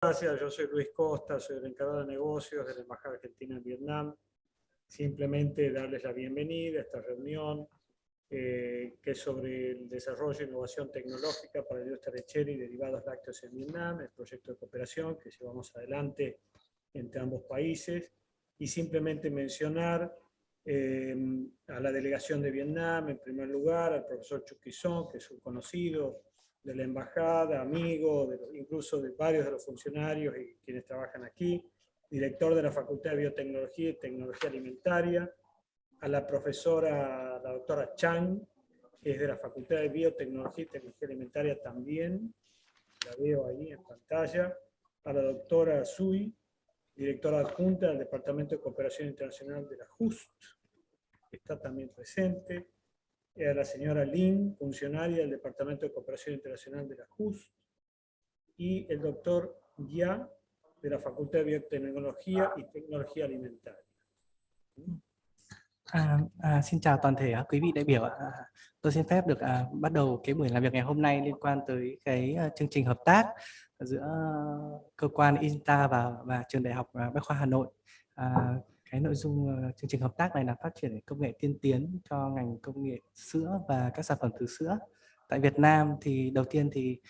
Gracias, yo soy Luis Costa, soy el encargado de negocios de la Embajada Argentina en Vietnam. Simplemente darles la bienvenida a esta reunión que es sobre el desarrollo e innovación tecnológica para la industria lechera y derivados lácteos en Vietnam, el proyecto de cooperación que llevamos adelante entre ambos países, y simplemente mencionar a la delegación de Vietnam, en primer lugar, al profesor Chu Song, que es un conocido de la embajada, amigo, incluso de varios de los funcionarios y quienes trabajan aquí, director de la Facultad de Biotecnología y Tecnología Alimentaria, a la profesora, la doctora Chang, que es de la Facultad de Biotecnología y Tecnología Alimentaria también, la veo ahí en pantalla, a la doctora Sui, directora adjunta del Departamento de Cooperación Internacional de la JUST, que está también presente, a la señora Lin, funcionaria del Departamento de Cooperación Internacional de la JUST, y el doctor Ya, de la Facultad de Biotecnología y Tecnología Alimentaria. Xin chào toàn thể quý vị đại biểu. Tôi xin phép được bắt đầu cái buổi làm việc ngày hôm nay liên quan tới cái chương trình hợp tác giữa cơ quan INTA và trường đại học Bách khoa Hà Nội. Cái nội dung chương trình hợp tác này là phát triển công nghệ tiên tiến cho ngành công nghệ sữa và các sản phẩm từ sữa tại Việt Nam. Thì đầu tiên thì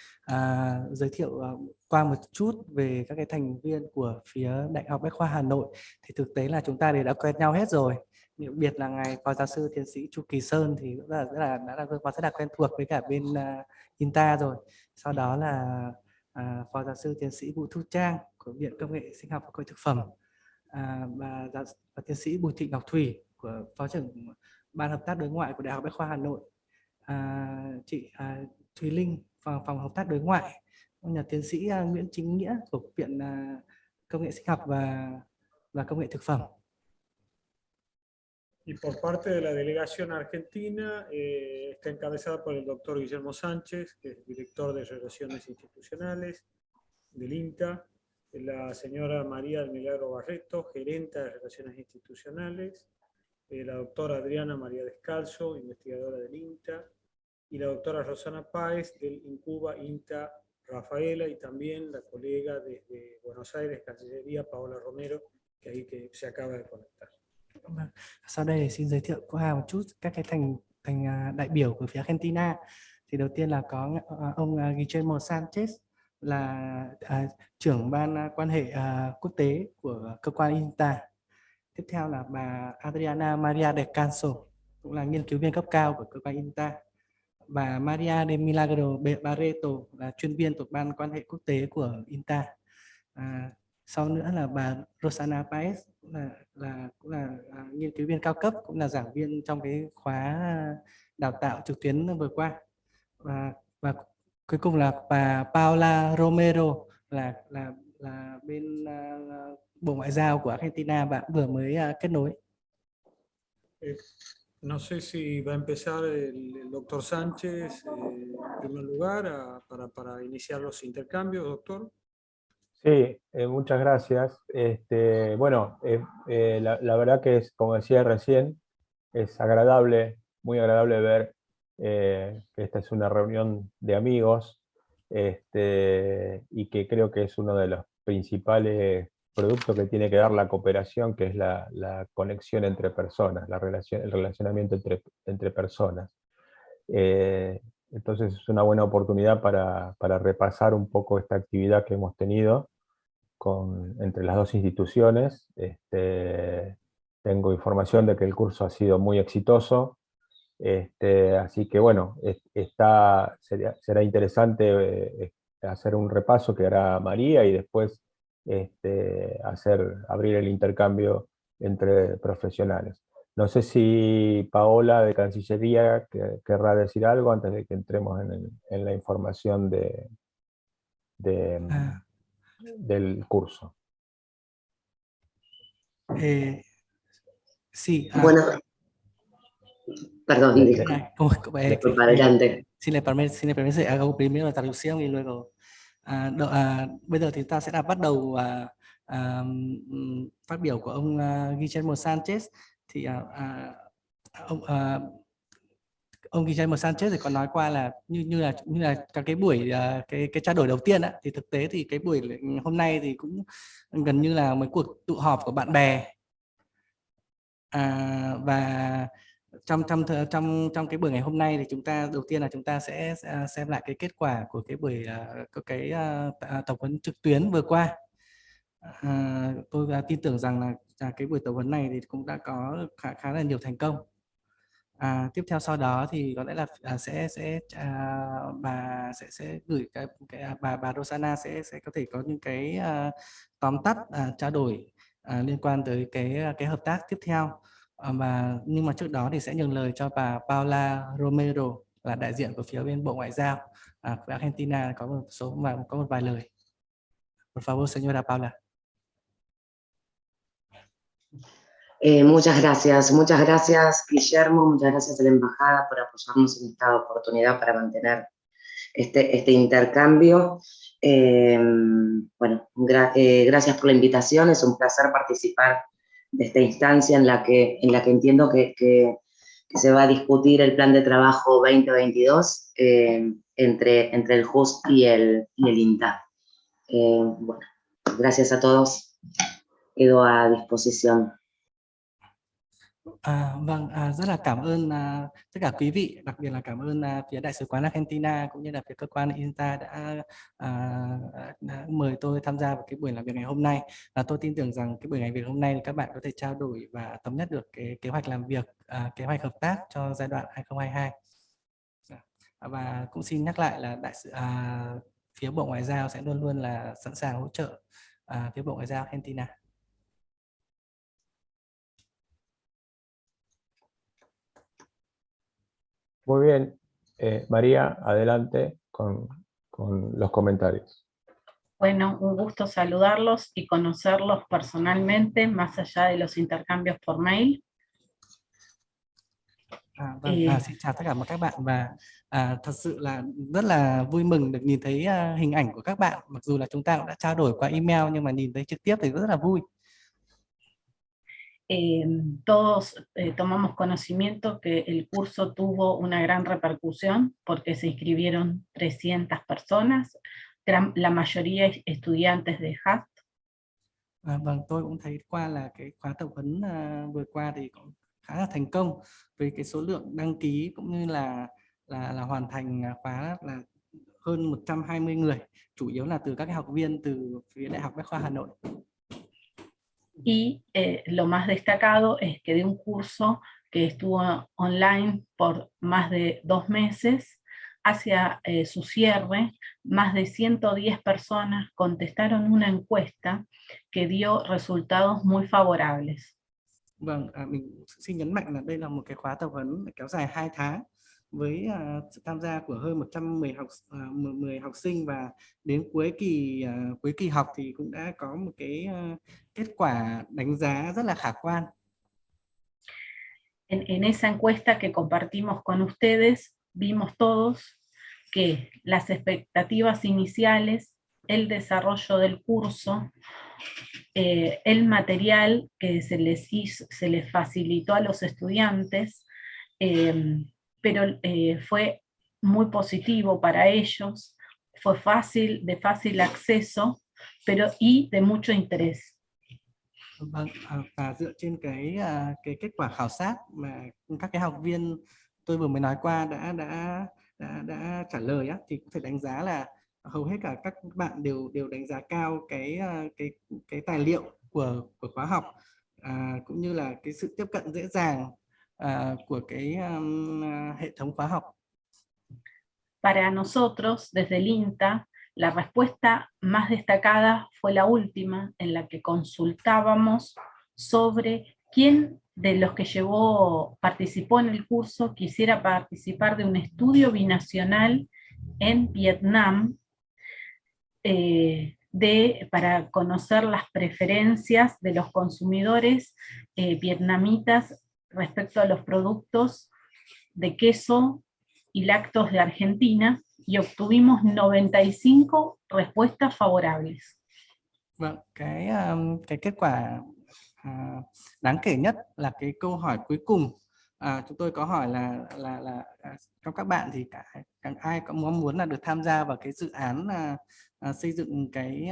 giới thiệu qua một chút về các cái thành viên của phía Đại học Bách khoa Hà Nội. Thì thực tế là chúng ta đều đã quen nhau hết rồi. Đặc biệt là ngài phó giáo sư tiến sĩ Chu Kỳ Sơn thì cũng đã rất là quen thuộc với cả bên INTA rồi. Sau đó là phó giáo sư tiến sĩ Vũ Thu Trang của Viện Công nghệ Sinh học và Công nghệ Thực phẩm, và tiến sĩ Bùi Thị Ngọc Thủy của phó trưởng ban hợp tác đối ngoại của Đại học Bách khoa Hà Nội, chị Thùy Linh phòng hợp tác đối ngoại, nhà tiến sĩ Nguyễn Chính Nghĩa của Viện Công nghệ Sinh học và Công nghệ Thực phẩm. Y por parte de la delegación argentina está encabezada por el doctor Guillermo Sánchez, que es director de Relaciones Institucionales del INTA, la señora María del Milagro Barreto, gerenta de Relaciones Institucionales, la doctora Adriana María Descalzo, investigadora del INTA, y la doctora Rosana Páez del Incuba INTA Rafaela, y también la colega desde Buenos Aires, Cancillería, Paola Romero, que se acaba de conectar. Sau đây thì xin giới thiệu qua một chút các cái thành đại biểu của phía Argentina. Thì đầu tiên là có ông Guillermo Sánchez, là trưởng ban quan hệ quốc tế của cơ quan INTA. Tiếp theo là bà Adriana María Descanso, cũng là nghiên cứu viên cấp cao của cơ quan INTA. Bà María de Milagro Barreto là chuyên viên thuộc ban quan hệ quốc tế của INTA. Sau nữa là bà Rosana Páez, cũng là nghiên cứu viên cao cấp, cũng là giảng viên trong cái khóa đào tạo trực tuyến vừa qua. Và cuối cùng là bà Paola Romero, là bên Bộ Ngoại giao của Argentina, bạn vừa mới kết nối. No sé si va a empezar el doctor Sánchez en primer lugar para iniciar los intercambios, doctor. Sí, muchas gracias. Bueno, la verdad que es, como decía recién, es agradable, muy agradable ver que esta es una reunión de amigos, y que creo que es uno de los principales productos que tiene que dar la cooperación, que es la conexión entre personas, el relacionamiento entre personas. Entonces es una buena oportunidad para repasar un poco esta actividad que hemos tenido entre las dos instituciones. Tengo información de que el curso ha sido muy exitoso, así que bueno, será interesante hacer un repaso que hará María y después abrir el intercambio entre profesionales. No sé si Paola de Cancillería querrá decir algo antes de que entremos en la información del curso. Sí. Bueno, perdón, disculpa, adelante. Xin le permite, hago primero la traducción y luego bây giờ thì ta sẽ bắt đầu phát biểu của ông Guillermo Sánchez. Thì ông Guillermo Sanchez thì có nói qua là như là các cái buổi cái trao đổi đầu tiên á, thì thực tế thì cái buổi hôm nay thì cũng gần như là một cuộc tụ họp của bạn bè. Và trong cái buổi ngày hôm nay thì chúng ta đầu tiên là chúng ta sẽ xem lại cái kết quả của cái buổi tập huấn trực tuyến vừa qua. Tôi tin tưởng rằng là cái buổi tập huấn này thì cũng đã có khá là nhiều thành công. Tiếp theo sau đó thì có lẽ là bà sẽ gửi bà Rosanna sẽ có thể có những cái tóm tắt trao đổi liên quan tới cái hợp tác tiếp theo. Nhưng mà trước đó thì sẽ nhường lời cho bà Paula Romero là đại diện của phía bên Bộ Ngoại giao của Argentina có một vài lời. Por favor, señora Paula. Muchas gracias Guillermo, muchas gracias a la Embajada por apoyarnos en esta oportunidad para mantener este intercambio. Bueno, gracias por la invitación, es un placer participar de esta instancia en la que entiendo que se va a discutir el plan de trabajo 2022 entre el JUST y el INTA. Bueno, gracias a todos, quedo a disposición. Rất là cảm ơn tất cả quý vị, đặc biệt là cảm ơn phía Đại sứ quán Argentina cũng như là phía cơ quan INTA đã mời tôi tham gia vào cái buổi làm việc ngày hôm nay. Tôi tin tưởng rằng cái buổi làm việc hôm nay thì các bạn có thể trao đổi và thống nhất được cái kế hoạch làm việc, kế hoạch hợp tác cho giai đoạn 2022. Và cũng xin nhắc lại là phía Bộ Ngoại giao sẽ luôn luôn là sẵn sàng hỗ trợ phía Bộ Ngoại giao Argentina. Muy bien, María, adelante con los comentarios. Bueno, un gusto saludarlos y conocerlos personalmente, más allá de los intercambios por mail. Xin chào tất cả các bạn và thật sự là rất là vui mừng được nhìn thấy hình ảnh của các bạn, mặc dù là chúng ta cũng đã trao đổi qua email nhưng mà nhìn thấy trực tiếp thì rất là vui. Todos tomamos conocimiento que el curso tuvo una gran repercusión porque se inscribieron 300 personas, la mayoría estudiantes de HAT. Vâng, tôi cũng thấy qua là cái khóa tập huấn vừa qua thì cũng khá là thành công với cái số lượng đăng ký cũng như là hoàn thành khóa là hơn 120 người, chủ yếu là từ các cái học viên từ phía Đại học Bách khoa Hà Nội. Y lo más destacado es que de un curso que estuvo online por más de 2 meses, hacia su cierre, más de 110 personas contestaron una encuesta que dio resultados muy favorables. Vâng, mình xin nhấn mạnh là đây là một cái khóa tập huấn kéo dài 2 tháng với sự tham gia của hơn 110 học sinh, và đến cuối kỳ học thì cũng đã có một cái kết quả đánh giá rất là khả quan. En esa encuesta que compartimos con ustedes, vimos todos que las expectativas iniciales, el desarrollo del curso, el material que se les facilitó a los estudiantes, pero fue muy positivo para ellos, fue de fácil acceso, y de mucho interés. Vâng, và dựa trên cái kết quả khảo sát mà các cái học viên tôi vừa mới nói qua đã trả lời á, thì có thể đánh giá là hầu hết cả các bạn đều đánh giá cao cái tài liệu của khóa học, cũng như là cái sự tiếp cận dễ dàng của cái hệ thống khóa học. Para nosotros, desde el INTA, la respuesta más destacada fue la última, en la que consultábamos sobre quién de los que participó en el curso quisiera participar de un estudio binacional en Vietnam para conocer las preferencias de los consumidores vietnamitas respecto a los productos de queso y lácteos de Argentina, y obtuvimos 95 respuestas favorables. Vâng, cái kết quả đáng kể nhất là cái câu hỏi cuối cùng chúng tôi có hỏi trong các bạn thì ai có mong muốn là được tham gia vào cái dự án xây dựng cái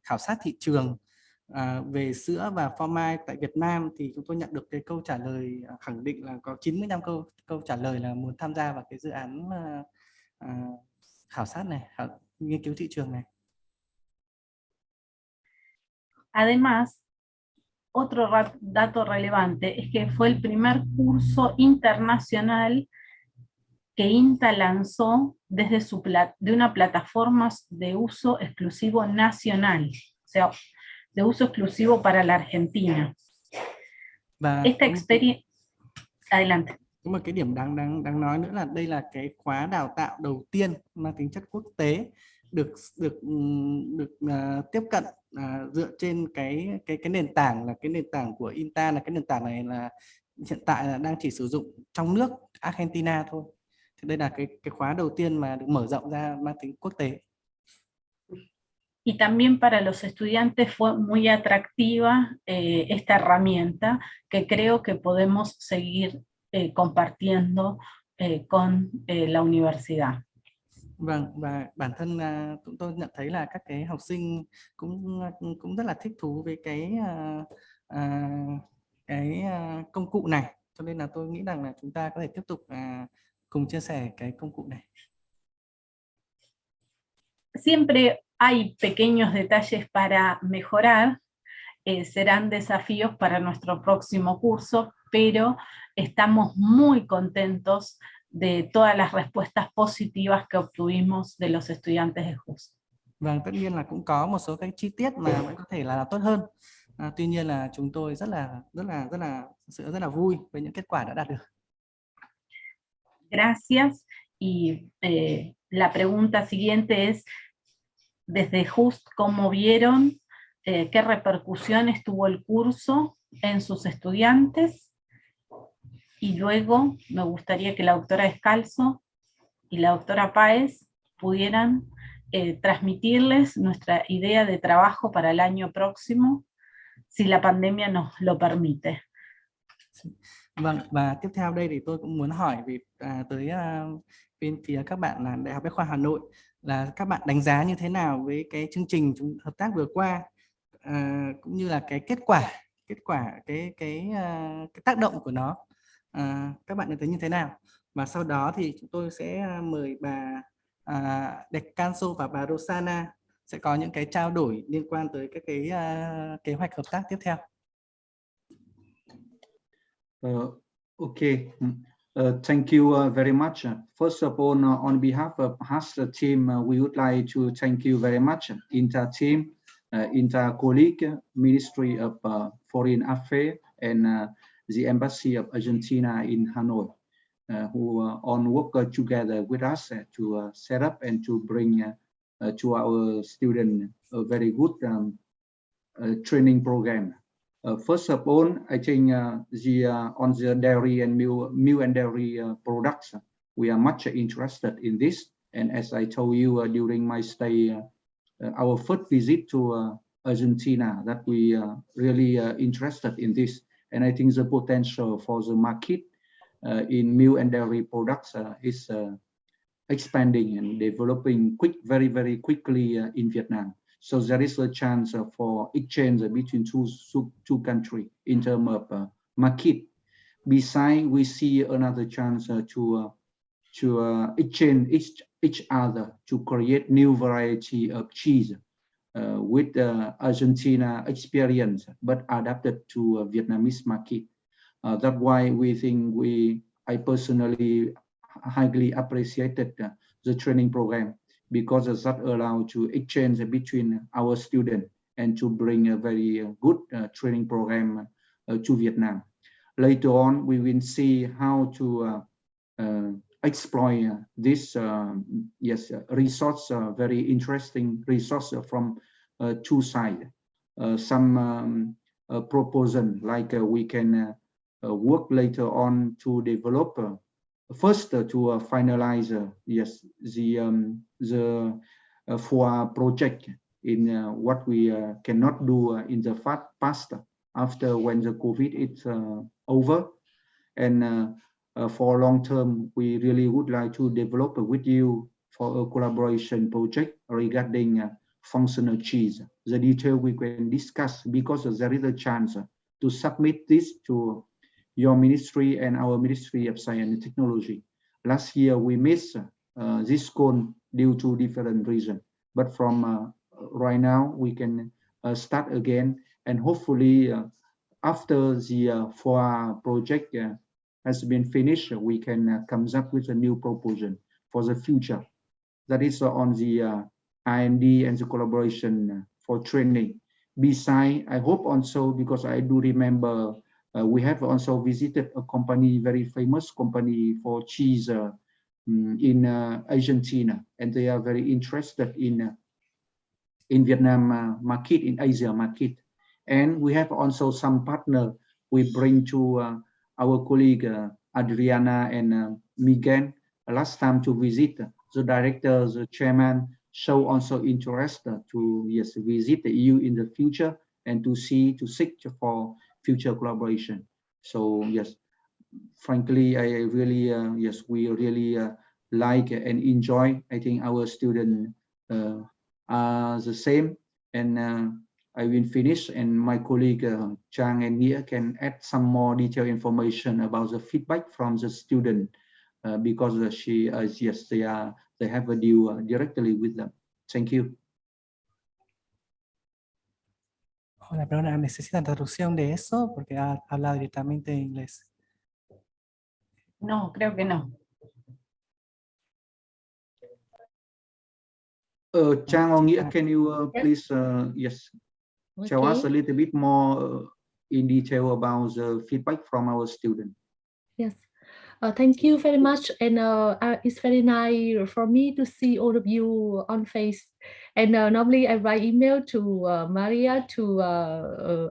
khảo sát thị trường về sữa và phô mai tại Việt Nam, thì chúng tôi nhận được cái câu trả lời khẳng định là có 95 câu trả lời là muốn tham gia vào cái dự án khảo sát này, nghiên cứu thị trường này. Además, otro dato relevante es que fue el primer curso internacional que INTA lanzó desde de una plataforma de uso exclusivo nacional, o sea, de uso exclusivo para la Argentina. Esta experiencia... Adelante. Có một cái điểm đáng nói nữa là đây là cái khóa đào tạo đầu tiên mang tính chất quốc tế được tiếp cận dựa trên cái nền tảng là cái nền tảng của INTA, là cái nền tảng này là hiện tại là đang chỉ sử dụng trong nước Argentina thôi. Thì đây là cái khóa đầu tiên mà được mở rộng ra mang tính quốc tế. Y también para los estudiantes fue muy atractiva esta herramienta que creo que podemos seguir compartiendo con la universidad. Vâng, và bản thân chúng tôi nhận thấy là các cái học sinh cũng rất là thích thú với cái công cụ này, cho nên là tôi nghĩ rằng là chúng ta có thể tiếp tục cùng chia sẻ cái công cụ này. Siempre hay pequeños detalles para mejorar, serán desafíos para nuestro próximo curso, pero estamos muy contentos de todas las respuestas positivas que obtuvimos de los estudiantes de JUST. Vâng, tất nhiên là cũng có một số cái chi tiết mà vẫn có thể là tốt hơn. Tuy nhiên là chúng tôi rất là vui với những kết quả đã đạt được. Gracias. Y la pregunta siguiente es, desde JUST, ¿cómo vieron? ¿Qué repercusiones tuvo el curso en sus estudiantes? Y luego me gustaría que la doctora Descalzo y la doctora Páez pudieran transmitirles nuestra idea de trabajo para el año próximo, si la pandemia nos lo permite. Vâng, và tiếp theo đây thì tôi cũng muốn hỏi tới bên phía các bạn là Đại học Bách khoa Hà Nội, là các bạn đánh giá như thế nào với cái chương trình hợp tác vừa qua, cũng như là cái kết quả cái tác động của nó, các bạn nhận thấy như thế nào. Và sau đó thì chúng tôi sẽ mời bà Descalzo và bà Rosana sẽ có những cái trao đổi liên quan tới các cái kế hoạch hợp tác tiếp theo. Okay. Thank you very much. First of all, on behalf of HAST team, we would like to thank you very much, INTA team, INTA colleague, Ministry of Foreign Affairs, and the Embassy of Argentina in Hanoi, who work together with us to set up and to bring to our students a very good training program. First of all, I think on the dairy and milk and dairy products, we are much interested in this. And as I told you during my stay, our first visit to Argentina, that we are really interested in this. And I think the potential for the market in milk and dairy products is expanding and developing very, very quickly in Vietnam. So there is a chance for exchange between two countries in terms of market. Besides, we see another chance to exchange each other to create new variety of cheese with Argentina experience, but adapted to Vietnamese market. That's why we think I personally highly appreciated the training program, because that allows to exchange between our students and to bring a very good training program to Vietnam. Later on, we will see how to exploit this resource, very interesting resource from two sides. Some proposal like we can work later on to develop first to finalize the FOA project in what we cannot do in the past after when the COVID is over. And for long term, we really would like to develop with you for a collaboration project regarding functional cheese. The detail we can discuss because there is a chance to submit this to your ministry and our Ministry of Science and Technology. Last year we missed this goal due to different reasons, but from right now we can start again, and hopefully after the FOA project has been finished, we can come up with a new proposal for the future. That is on the R&D and the collaboration for training. Besides, I hope also, because I do remember we have also visited a company, very famous company for cheese in Argentina, and they are very interested in Vietnam market, in Asia market. And we have also some partner we bring to our colleague Adriana and Miguel last time to visit. The director, the chairman show also interest to visit the EU in the future and to seek for future collaboration. So yes, frankly, I really we really like and enjoy. I think our students are the same, and I will finish, and my colleague Chang and Nia can add some more detailed information about the feedback from the student because they have a deal directly with them. Thank you. Hola, perdona, ¿necesitan traducción de eso? Porque habla directamente inglés. No, creo que no. Chang or Nia, can you please tell us a little bit more in detail about the feedback from our student? Yes. Thank you very much, and it's very nice for me to see all of you on face. And normally I write email to Maria, to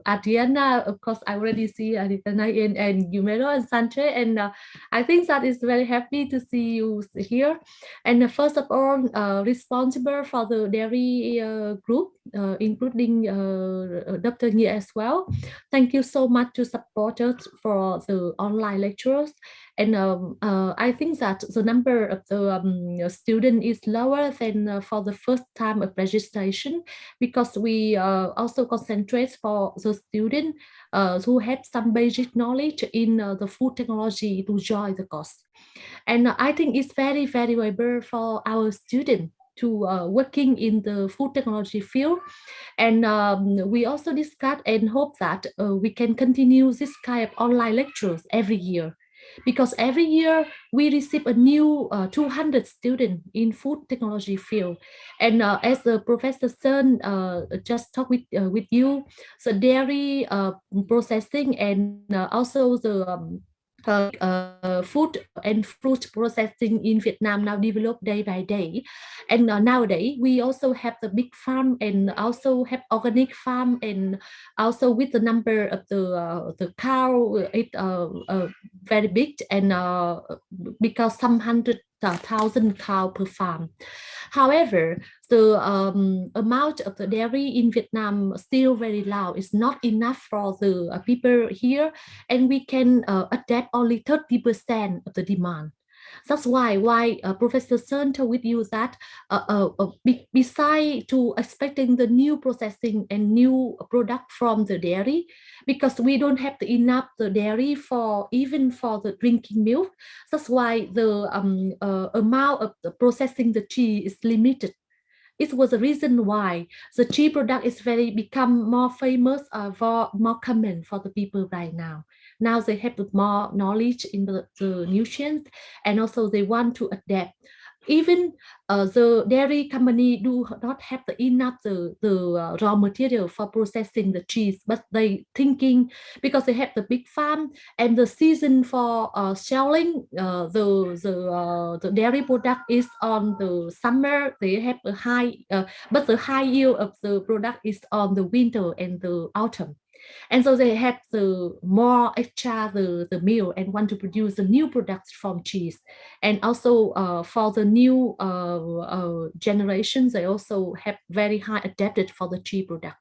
Adriana. Of course, I already see Adriana and Yumero and Sanche, and I think that is very happy to see you here. And first of all, responsible for the dairy group, including Dr. Nye as well. Thank you so much to support us for the online lectures. And I think that the number of the student is lower than for the first time of registration, because we also concentrate for the student who have some basic knowledge in the food technology to join the course. And I think it's very valuable for our students to working in the food technology field. And we also discussed and hope that we can continue this kind of online lectures every year, because every year we receive a new 200 students in food technology field. And as the Professor Sun just talked with you, the dairy processing and also the food and fruit processing in Vietnam now develop day by day. And nowadays we also have the big farm and also have organic farm, and also with the number of the cow, it very big, and because some 100,000 cow per farm. However, the amount of the dairy in Vietnam still very low. It's not enough for the people here, and we can adapt only 30% of the demand. That's why Professor Sun told with you that beside to expecting the new processing and new product from the dairy, because we don't have enough the dairy for even for the drinking milk. That's why the amount of the processing the cheese is limited. It was the reason why the cheese product is become more famous, for more common for the people right now. Now they have more knowledge in the nutrients, and also they want to adapt. Even the dairy company do not have enough the raw material for processing the cheese, but they thinking, because they have the big farm and the season for selling the dairy product is on the summer. They have a high, but the high yield of the product is on the winter and the autumn. And so they have the more extra the meal and want to produce the new products from cheese. And also for the new generations, they also have very high adapted for the cheese product.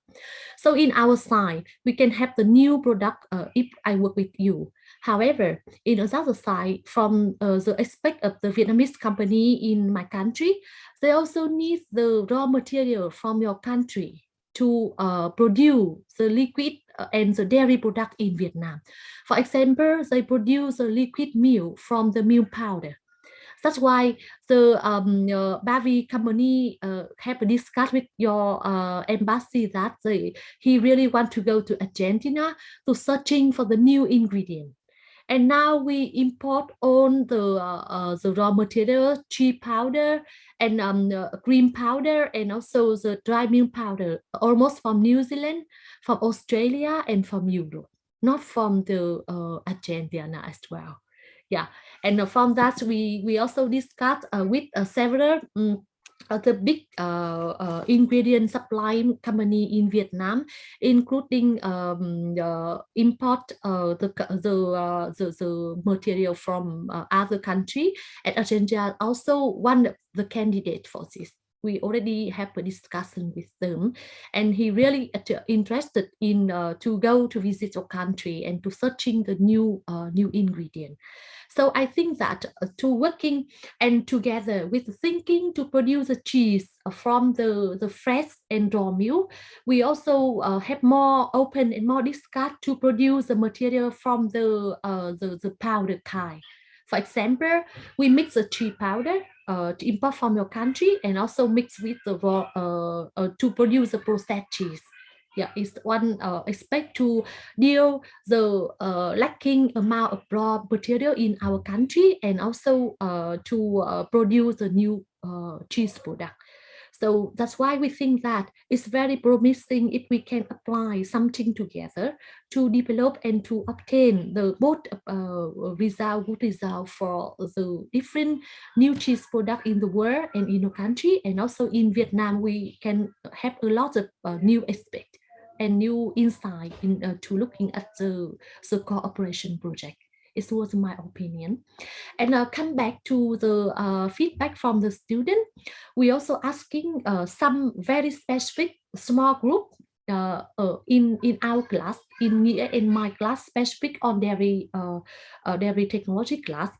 So in our side, we can have the new product if I work with you. However, in another side, from the aspect of the Vietnamese company in my country, they also need the raw material from your country to produce the liquid and the dairy product in Vietnam. For example, they produce the liquid milk from the milk powder. That's why the Bavi company have discussed with your embassy that he really want to go to Argentina to searching for the new ingredient. And now we import all the raw material, chia powder and cream powder, and also the dry milk powder, almost from New Zealand, from Australia, and from Europe, not from the Argentina as well. Yeah, and from that we also discussed with several the big ingredient supply company in Vietnam, including import the material from other country, and Argentina also one of the candidate for this. We already have a discussion with them, and he really interested in to go to visit your country and to searching the new ingredient. So I think that to working and together with thinking to produce a cheese from the fresh and raw milk, we also have more open and more discuss to produce the material from the powder kind. For example, we mix the chia powder to import from your country and also mix with the raw to produce a processed cheese. Yeah, it's one aspect to deal the lacking amount of raw material in our country, and also to produce a new cheese product. So that's why we think that it's very promising if we can apply something together to develop and to obtain the both good result for the different new cheese product in the world and in our country, and also in Vietnam we can have a lot of new aspect and new insight in to looking at the cooperation project. It was my opinion. And come back to the feedback from the student. We also asking some very specific small group in our class, in my class, specific on dairy technology class,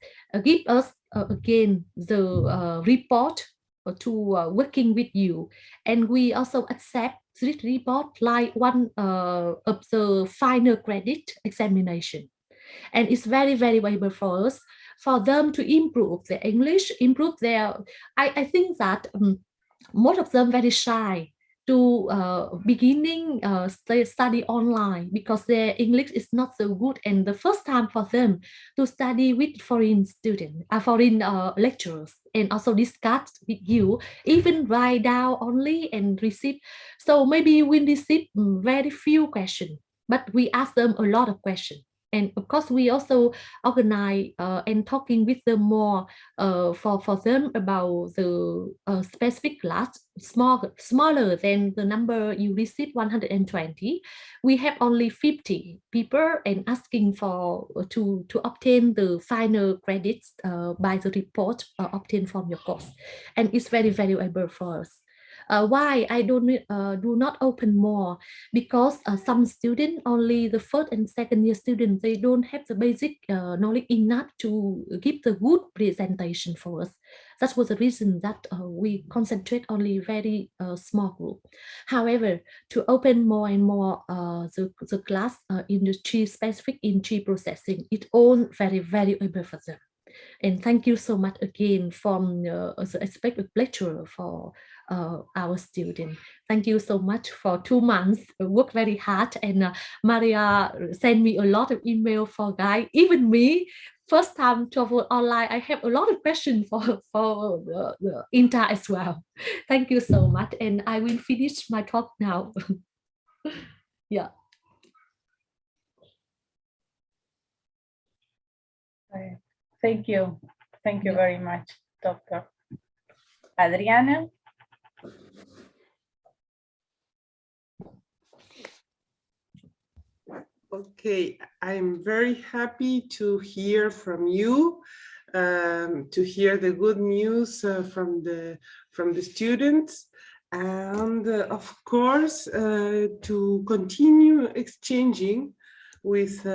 give us again the report to working with you, and we also accept this report like one of the final credit examination. And it's very valuable for us, for them to improve their English, improve their, I think that most of them very shy to beginning study online because their English is not so good, and the first time for them to study with foreign students, foreign lecturers, and also discuss with you, even write down only and receive. So maybe we receive very few questions, but we ask them a lot of questions. And of course, we also organize and talking with them more for them about the specific class, smaller than the number you receive 120. We have only 50 people and asking for to obtain the final credits by the report obtained from your course, and it's very valuable for us. Why I do not open more? Because some students, only the first and second year students, they don't have the basic knowledge enough to give the good presentation for us. That was the reason that we concentrate only very small group. However, to open more and more the class in the cheese specific in cheese processing, it's all very valuable for them. And thank you so much again from the aspect of lecturer for our student. Thank you so much for 2 months. Work very hard, and Maria sent me a lot of email for guide. Even me, first time travel online, I have a lot of questions for the INTA as well. Thank you so much, and I will finish my talk now. Yeah. Thank you. Thank you very much, Doctor. Adriana? Okay, I'm very happy to hear from you, to hear the good news from the students, and of course to continue exchanging with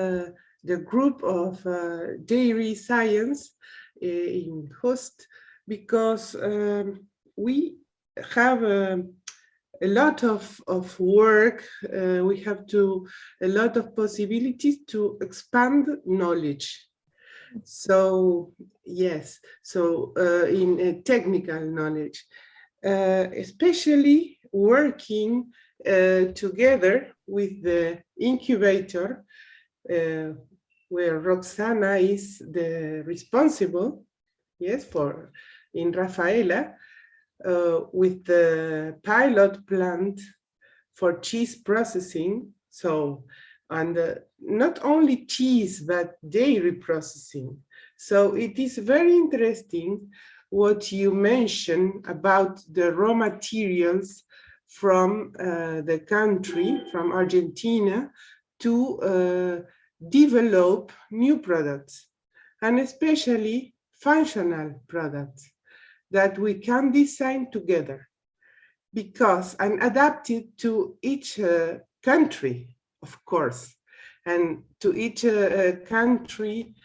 the group of dairy science in Host, because we have a lot of work. We have a lot of possibilities to expand knowledge. So yes, so in technical knowledge, especially working together with the incubator, where Roxana is the responsible, yes, for in Rafaela, with the pilot plant for cheese processing. So, and not only cheese, but dairy processing. So it is very interesting what you mentioned about the raw materials from the country, from Argentina, to develop new products, and especially functional products that we can design together, because and adapt it to each country, of course, and to each country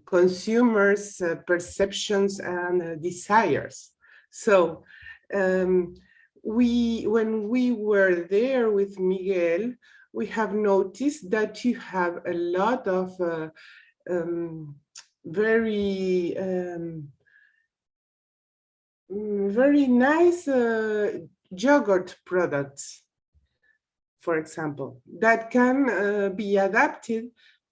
consumers' perceptions and desires. So when we were there with Miguel, we have noticed that you have a lot of very nice yogurt products, for example, that can be adapted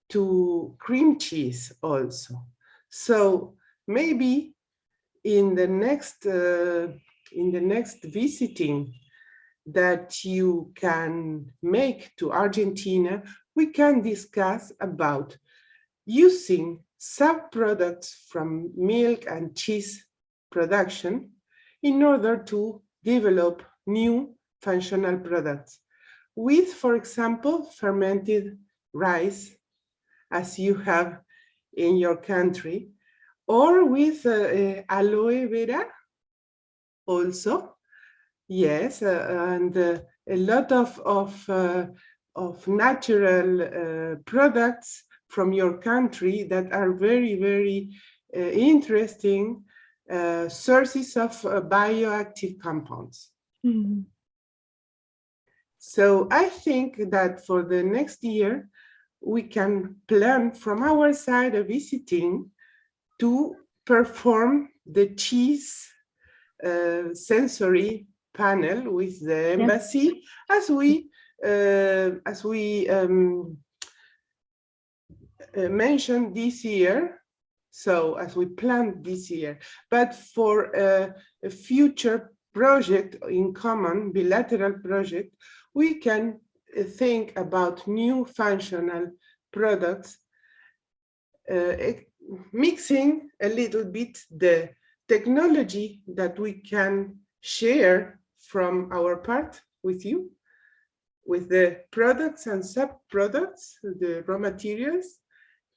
to cream cheese also. So maybe in the next visiting that you can make to Argentina, we can discuss about using sub-products from milk and cheese production in order to develop new functional products with, for example, fermented rice, as you have in your country, or with aloe vera also. Yes, and a lot of natural products from your country that are very, very interesting sources of bioactive compounds. Mm. So I think that for the next year, we can plan from our side a visiting to perform the cheese sensory panel with the embassy, as we mentioned this year. So as we planned this year, but for a future project in common, bilateral project, we can think about new functional products, mixing a little bit the technology that we can share from our part with you, with the products and sub-products, the raw materials,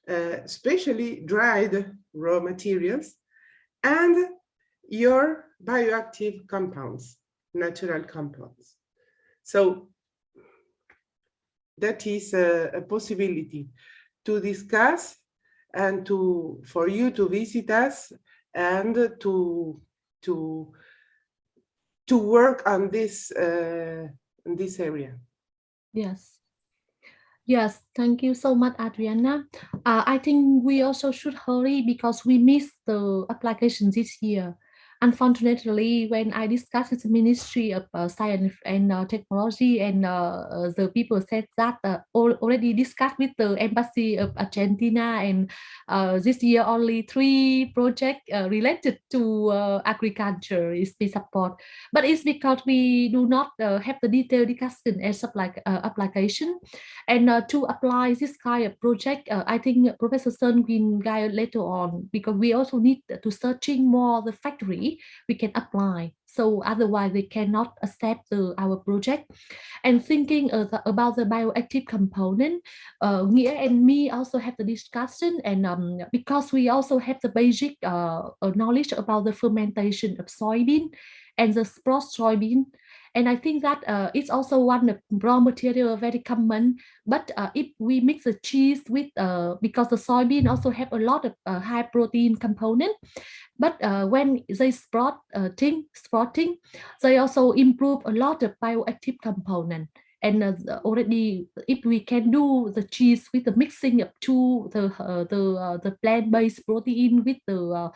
especially dried raw materials, and your bioactive compounds, natural compounds. So that is a possibility to discuss and for you to visit us and to work on this area. Yes. Yes, thank you so much, Adriana. I think we also should hurry because we missed the application this year. Unfortunately, when I discussed with the Ministry of Science and Technology, and the people said that already discussed with the Embassy of Argentina, and this year only 3 projects related to agriculture is being support. But it's because we do not have the detailed discussion and application. And to apply this kind of project, I think Professor Sun will guide later on, because we also need to searching more the factory we can apply. So otherwise they cannot accept our project. And thinking about the bioactive component, Nghĩa and me also have the discussion, and because we also have the basic knowledge about the fermentation of soybean and the sprouted soybean, And I think that it's also one raw material very common. But if we mix the cheese with, because the soybean also have a lot of high protein component, but when they sprouting, they also improve a lot of bioactive component. And already, if we can do the cheese with the mixing of the plant-based protein with the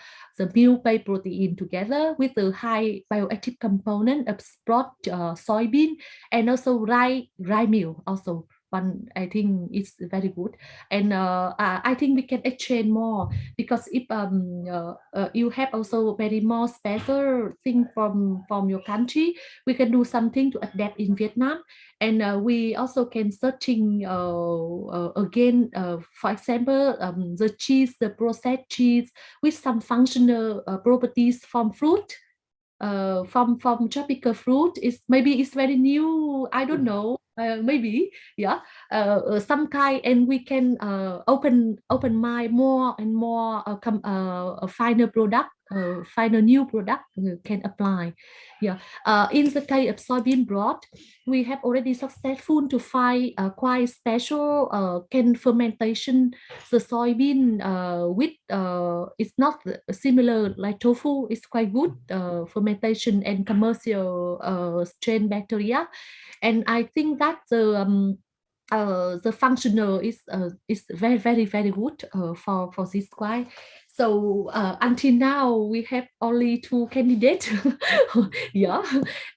milk-based protein together with the high bioactive component of sprout soybean and also rye meal also. One, I think it's very good, and I think we can exchange more, because if you have also very more special thing from your country, we can do something to adapt in Vietnam. And we also can searching again, for example, the cheese, the processed cheese with some functional properties from fruit, from tropical fruit. Is maybe it's very new, I don't know, maybe, yeah, some kind, and we can open my more and more a final product, final new product can apply. Yeah, in the case of soybean broth, we have already successful to find quite special can fermentation the soybean with it's not similar like tofu. It's quite good fermentation and commercial strain bacteria, and I think that the functional is very good for this quite. So until now we have only 2 candidates. Yeah,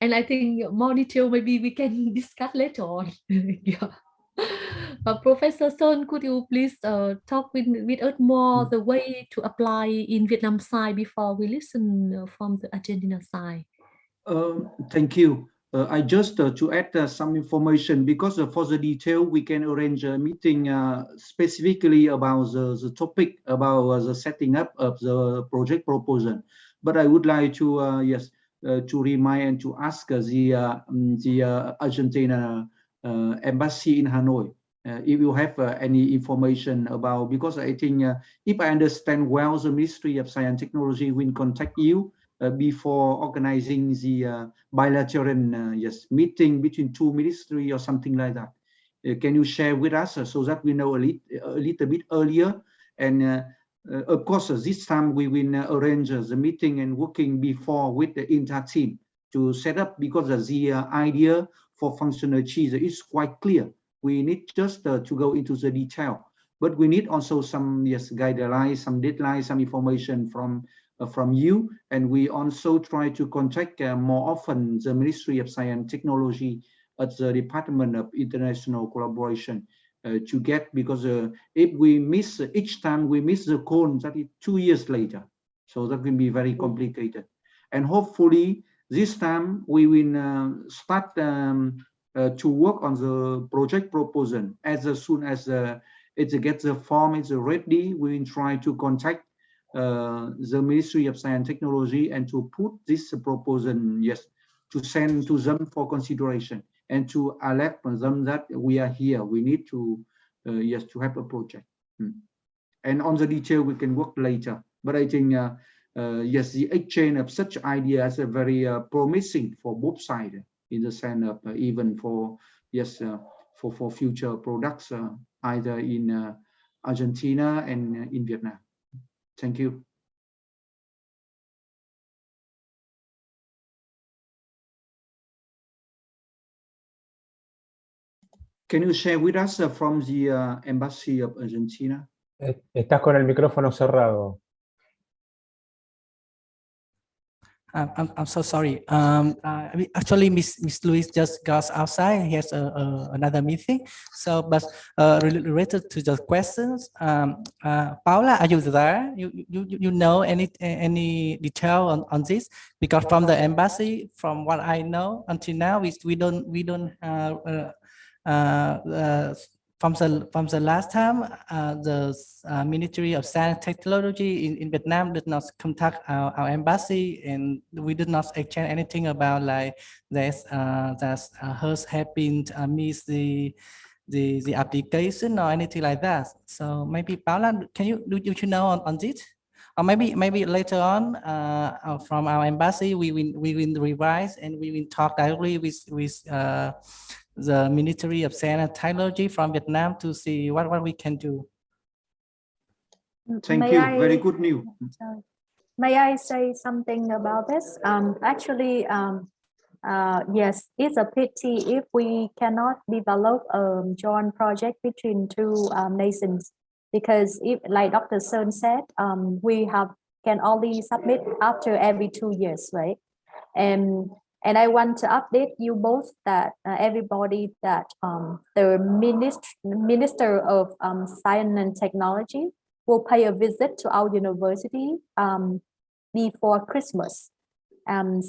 and I think more detail maybe we can discuss later on. Yeah. Professor Son, could you please talk with us more the way to apply in Vietnam side before we listen from the Argentina side? Thank you. I just to add some information, because for the detail we can arrange a meeting specifically about the topic, about the setting up of the project proposal. But I would like to to remind and to ask the Argentina embassy in Hanoi if you have any information about, because I think if I understand well, the Ministry of Science and Technology will contact you before organizing the bilateral meeting between 2 ministries or something like that. Can you share with us so that we know a little bit earlier? And of course, this time we will arrange the meeting and working before with the entire team to set up, because the idea for functional cheese is quite clear. We need just to go into the detail, but we need also some guidelines, some deadlines, some information from you, and we also try to contact more often the Ministry of Science and Technology at the Department of International Collaboration to get, because if we miss each time we miss the cone, that is 2 years later, so that will be very complicated. And hopefully this time we will start to work on the project proposal as soon as it gets the form is ready. We will try to contact the Ministry of Science and Technology and to put this proposal, to send to them for consideration and to alert them that we are here. We need to, to have a project. And on the detail we can work later. But I think, the exchange of such ideas are very promising for both sides, in the sense of even for, for future products, either in Argentina and in Vietnam. Thank you. Can you share with us from the Embassy of Argentina? Estás con el micrófono cerrado. I'm so sorry. Actually, Miss Louise just got outside. He has another meeting. So, but related to the questions, Paula, are you there? You know any detail on this? Because from the embassy, from what I know until now, we don't from the last time, the Ministry of Science and Technology in Vietnam did not contact our embassy, and we did not exchange anything about like this, that hers have been missed the application or anything like that. So maybe Paula, can you know on this? Or maybe later on from our embassy we will revise and we will talk directly with the Ministry of Science and Technology from Vietnam to see what we can do. Thank you. Very good news. Sorry. May I say something about this? Actually, yes, it's a pity if we cannot develop a joint project between two nations, because if, like Dr. Sơn said, we can only submit after every 2 years, right? And I want to update you both that everybody that the Minister of Science and Technology will pay a visit to our university before Christmas.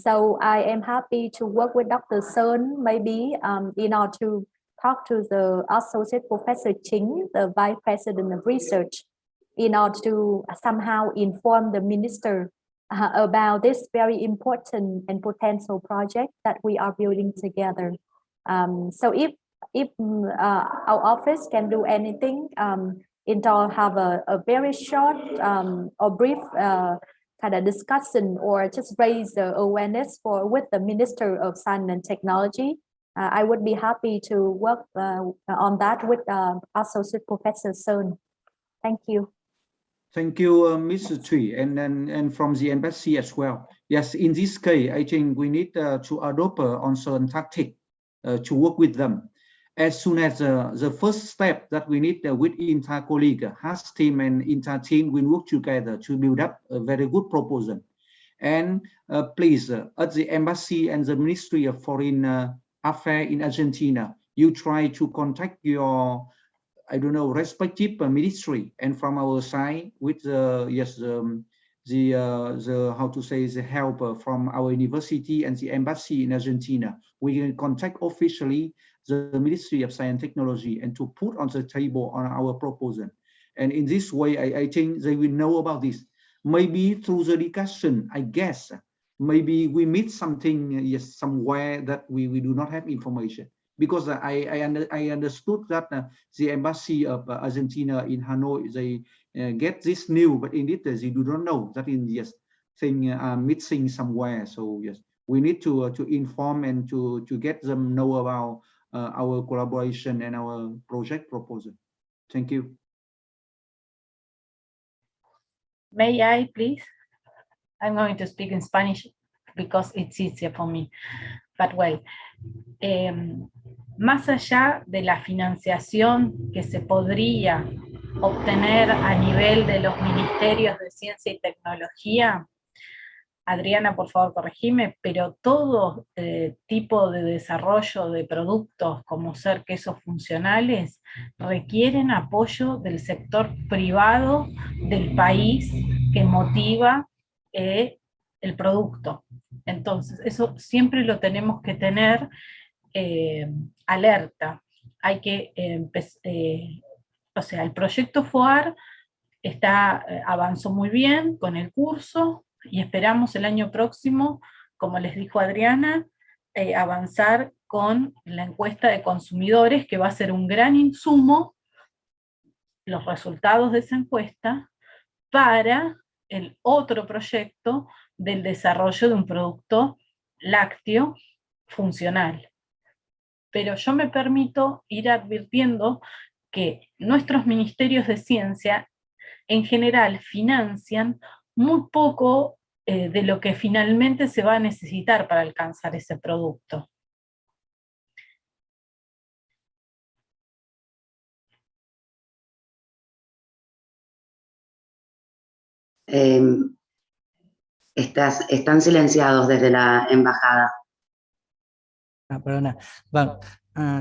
So I am happy to work with Dr. Sơn, maybe in order to talk to the Associate Professor Chính, the Vice President of Research, in order to somehow inform the Minister about this very important and potential project that we are building together. So if our office can do anything, have a very short or brief kind of discussion or just raise the awareness with the Minister of Science and Technology, I would be happy to work on that with Associate Professor Sơn. Thank you. Thank you, Mr. Thuy, and from the embassy as well. Yes, in this case, I think we need to adopt on certain tactic to work with them. As soon as the first step that we need with INTA colleague, HAS team and INTA team will work together to build up a very good proposal. And please, at the embassy and the Ministry of Foreign Affairs in Argentina, you try to contact your, I don't know, respective ministry, and from our side with the how to say, the help from our university and the embassy in Argentina, we can contact officially the Ministry of Science and Technology and to put on the table on our proposal. And in this way, I think they will know about this. Maybe through the discussion, I guess, maybe we meet something, yes, somewhere that we do not have information. Because I understood that the embassy of Argentina in Hanoi, they get this news, but indeed they do not know that in yes thing missing somewhere. So yes, we need to inform and to get them know about our collaboration and our project proposal. Thank you. May I, please? I'm going to speak in Spanish because it's easier for me. But well, más allá de la financiación que se podría obtener a nivel de los ministerios de ciencia y tecnología, Adriana, por favor, corregime, pero todo tipo de desarrollo de productos como ser quesos funcionales requieren apoyo del sector privado del país que motiva el producto. Entonces, eso siempre lo tenemos que tener alerta. Hay que o sea, el proyecto FOAR avanzó muy bien con el curso y esperamos el año próximo, como les dijo Adriana, avanzar con la encuesta de consumidores, que va a ser un gran insumo, los resultados de esa encuesta, para el otro proyecto del desarrollo de un producto lácteo funcional. Pero yo me permito ir advirtiendo que nuestros ministerios de ciencia en general financian muy poco de lo que finalmente se va a necesitar para alcanzar ese producto. Están silenciados desde la embajada. Vâng ạ. Vâng,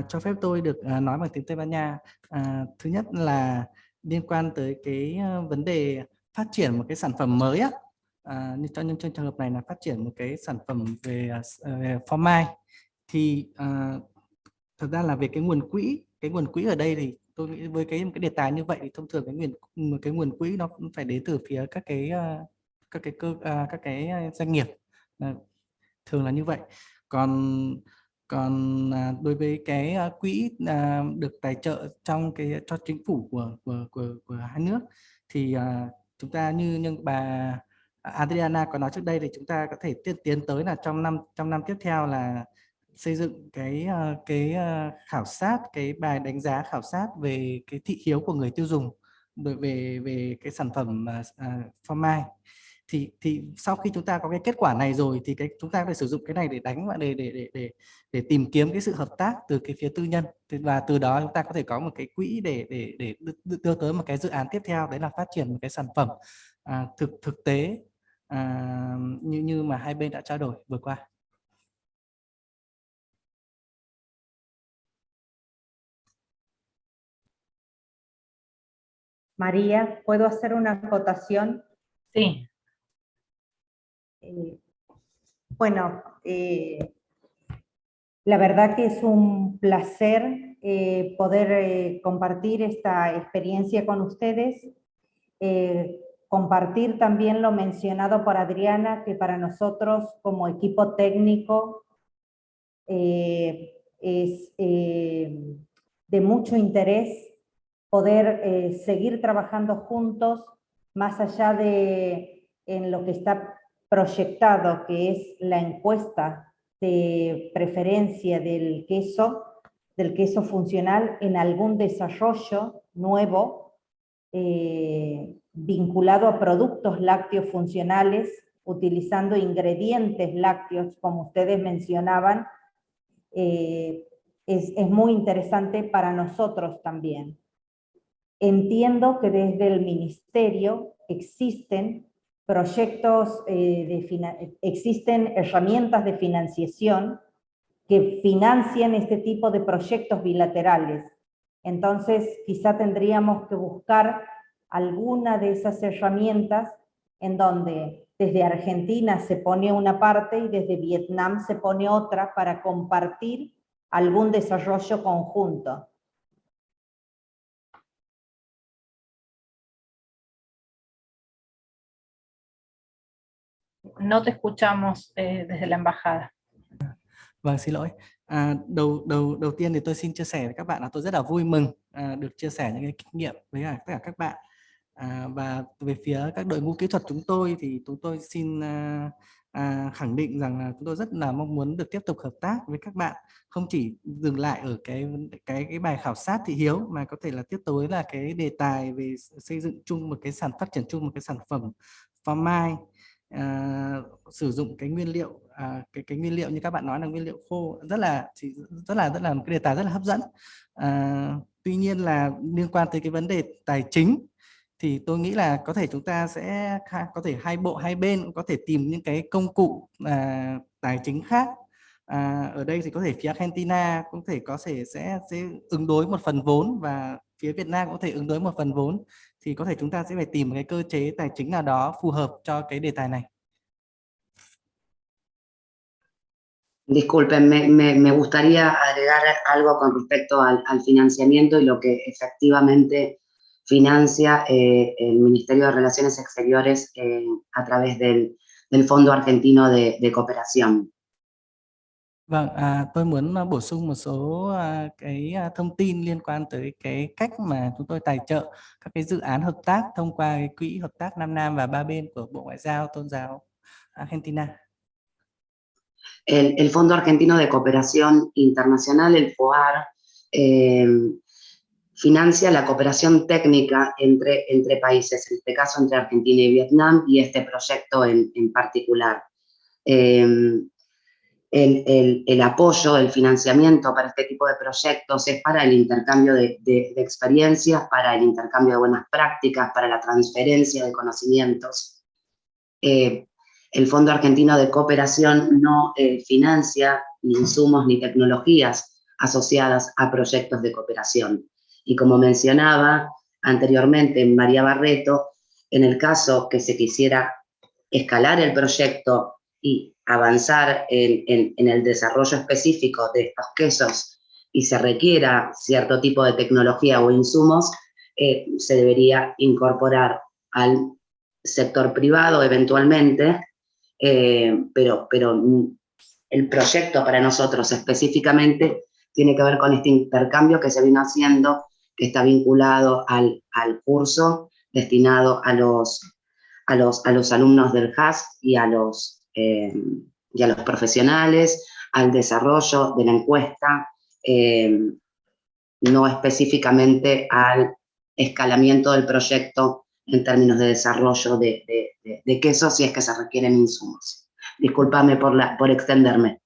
cho phép tôi được nói bằng tiếng Tây Ban Nha. Thứ nhất là liên quan tới cái vấn đề phát triển một cái sản phẩm mới á. Như trong trường hợp này là phát triển một cái sản phẩm về phô mai, thì thật ra là về cái nguồn quỹ ở đây thì tôi nghĩ với cái đề tài như vậy thì thông thường cái nguồn quỹ nó cũng phải đến từ phía các cái doanh nghiệp, thường là như vậy. Còn đối với cái quỹ được tài trợ trong cho chính phủ của hai nước thì chúng ta như bà Adriana có nói trước đây, thì chúng ta có thể tiến tới là trong năm tiếp theo là xây dựng cái khảo sát, cái bài đánh giá khảo sát về cái thị hiếu của người tiêu dùng về cái sản phẩm phô mai. Thì sau khi chúng ta có cái kết quả này rồi thì chúng ta phải sử dụng cái này để đánh vào để tìm kiếm cái sự hợp tác từ cái phía tư nhân, và từ đó chúng ta có thể có một cái quỹ để đưa tới một cái dự án tiếp theo, đấy là phát triển một cái sản phẩm thực tế như mà hai bên đã trao đổi vừa qua. María, ¿puedo hacer una acotación? Sí. Bueno, la verdad que es un placer poder compartir esta experiencia con ustedes, compartir también lo mencionado por Adriana, que para nosotros como equipo técnico es de mucho interés poder seguir trabajando juntos, más allá de en lo que está proyectado, que es la encuesta de preferencia del queso funcional, en algún desarrollo nuevo vinculado a productos lácteos funcionales, utilizando ingredientes lácteos, como ustedes mencionaban, es muy interesante para nosotros también. Entiendo que desde el Ministerio existen proyectos, existen herramientas de financiación que financian este tipo de proyectos bilaterales. Entonces, quizá tendríamos que buscar alguna de esas herramientas en donde desde Argentina se pone una parte y desde Vietnam se pone otra para compartir algún desarrollo conjunto. No te escuchamos desde la embajada. Vâng, xin lỗi. Đầu tiên thì tôi xin chia sẻ với các bạn là tôi rất là vui mừng được chia sẻ những cái kinh nghiệm với tất cả các bạn. Và về phía các đội ngũ kỹ thuật chúng tôi thì chúng tôi xin khẳng định rằng là chúng tôi rất là mong muốn được tiếp tục hợp tác với các bạn, không chỉ dừng lại ở cái bài khảo sát thị hiếu, mà có thể là tiếp tới là cái đề tài về xây dựng chung một cái phát triển chung một cái sản phẩm phô mai, sử dụng cái nguyên liệu cái nguyên liệu như các bạn nói là nguyên liệu khô, rất là một cái đề tài rất là hấp dẫn. Tuy nhiên là liên quan tới cái vấn đề tài chính thì tôi nghĩ là có thể chúng ta sẽ có thể hai bên cũng có thể tìm những cái công cụ tài chính khác. Ở đây thì có thể phía Argentina cũng sẽ ứng đối một phần vốn, và phía Việt Nam cũng có thể ứng đối một phần vốn, thì có thể chúng ta sẽ phải tìm một cái cơ chế tài chính nào đó phù hợp cho cái đề tài này. Disculpen, me gustaría agregar algo con respecto al financiamiento y lo que efectivamente financia el Ministerio de Relaciones Exteriores a través del Fondo Argentino de Cooperación. Vâng, tôi muốn bổ sung một số cái thông tin liên quan tới cái cách mà chúng tôi tài trợ các cái dự án hợp tác thông qua cái quỹ hợp tác Nam Nam và ba bên của Bộ Ngoại giao Tôn giáo Argentina. El Fondo Argentino de Cooperación Internacional, el FOAR, financia la cooperación técnica entre países, en este caso entre Argentina y Vietnam, y este proyecto en particular. El apoyo, el financiamiento para este tipo de proyectos es para el intercambio de experiencias, para el intercambio de buenas prácticas, para la transferencia de conocimientos. El Fondo Argentino de Cooperación no financia ni insumos ni tecnologías asociadas a proyectos de cooperación. Y como mencionaba anteriormente María Barreto, en el caso que se quisiera escalar el proyecto y avanzar en el desarrollo específico de estos quesos y se requiera cierto tipo de tecnología o insumos, se debería incorporar al sector privado eventualmente, pero el proyecto para nosotros específicamente tiene que ver con este intercambio que se vino haciendo, que está vinculado al curso destinado a los alumnos del HASC y a los profesionales, al desarrollo de la encuesta, no específicamente al escalamiento del proyecto en términos de desarrollo de quesos si es que se requieren insumos. Discúlpame por extenderme.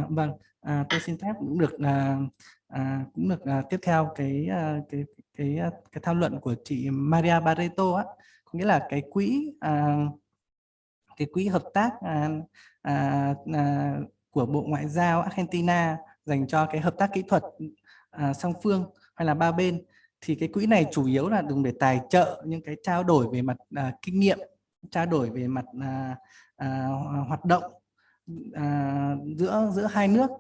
Vâng, tôi xin phép cũng được tiếp theo cái tham luận của chị Maria Barreto á, có nghĩa là cái quỹ hợp tác của Bộ Ngoại giao Argentina dành cho cái hợp tác kỹ thuật song phương hay là ba bên, thì cái quỹ này chủ yếu là dùng để tài trợ những cái trao đổi về mặt kinh nghiệm, trao đổi về mặt hoạt động giữa hai nước,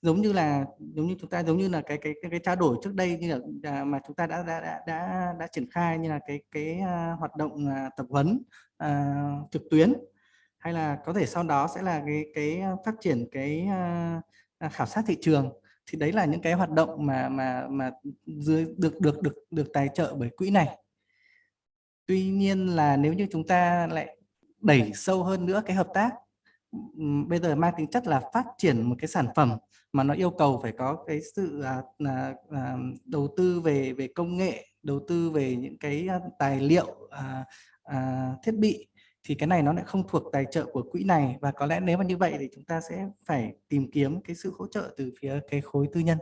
giống như là cái trao đổi trước đây như là mà chúng ta đã triển khai, như là cái hoạt động tập huấn trực tuyến, hay là có thể sau đó sẽ là cái phát triển cái khảo sát thị trường. Thì đấy là những cái hoạt động mà được tài trợ bởi quỹ này. Tuy nhiên là nếu như chúng ta lại đẩy sâu hơn nữa cái hợp tác, bây giờ mang tính chất là phát triển một cái sản phẩm mà nó yêu cầu phải có cái sự đầu tư về công nghệ, đầu tư về những cái tài liệu, thiết bị, thì cái này nó lại không thuộc tài trợ của quỹ này, và có lẽ nếu mà như vậy thì chúng ta sẽ phải tìm kiếm cái sự hỗ trợ từ phía cái khối tư nhân.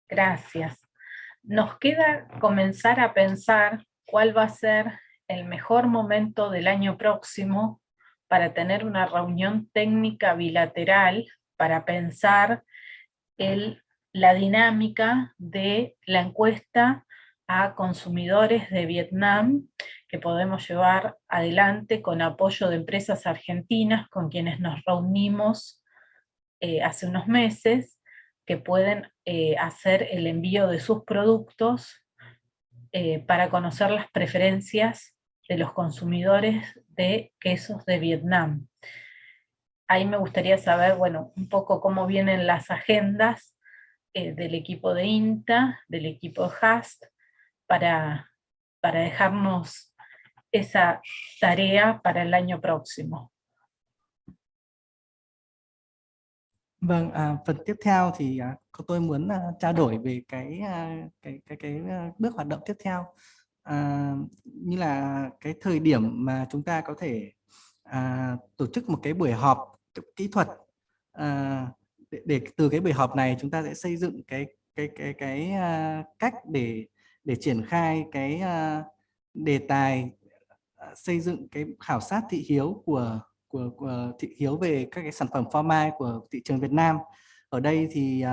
Gracias. Nos queda comenzar a pensar cuál va a ser el mejor momento del año próximo para tener una reunión técnica bilateral para pensar la dinámica de la encuesta a consumidores de Vietnam que podemos llevar adelante con apoyo de empresas argentinas con quienes nos reunimos hace unos meses, que pueden hacer el envío de sus productos para conocer las preferencias de los consumidores de quesos de Vietnam. Ahí me gustaría saber, bueno, un poco cómo vienen las agendas del equipo de INTA, del equipo de HAST, para dejarnos esa tarea para el año próximo. Vâng, phần tiếp theo thì tôi muốn trao đổi về cái bước hoạt động tiếp theo, như là cái thời điểm mà chúng ta có thể tổ chức một cái buổi họp kỹ thuật, để từ cái buổi họp này chúng ta sẽ xây dựng cái cách để triển khai cái đề tài xây dựng cái khảo sát thị hiếu của thị hiếu về các cái sản phẩm phô mai của thị trường Việt Nam. Ở đây thì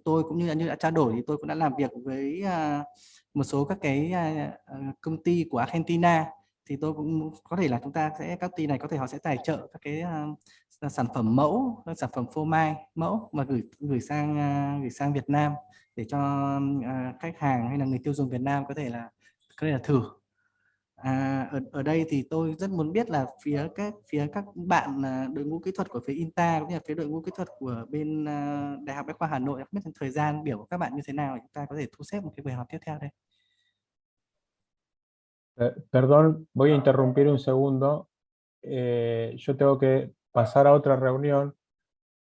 tôi cũng như đã trao đổi thì tôi cũng đã làm việc với một số các cái công ty của Argentina, thì tôi cũng có thể là các công ty này có thể họ sẽ tài trợ các cái sản phẩm mẫu, các sản phẩm phô mai mẫu mà gửi sang Việt Nam để cho khách hàng hay là người tiêu dùng Việt Nam có thể là thử. Ở đây thì tôi rất muốn biết là phía các bạn đội ngũ kỹ thuật của phía INTA cũng như là phía đội ngũ kỹ thuật của bên Đại học Bách khoa Hà Nội, biết thời gian biểu của các bạn như thế nào để chúng ta có thể thu xếp một cái buổi họp tiếp theo đây. Perdón, voy a interrumpir un segundo. Yo tengo que pasar a otra reunión.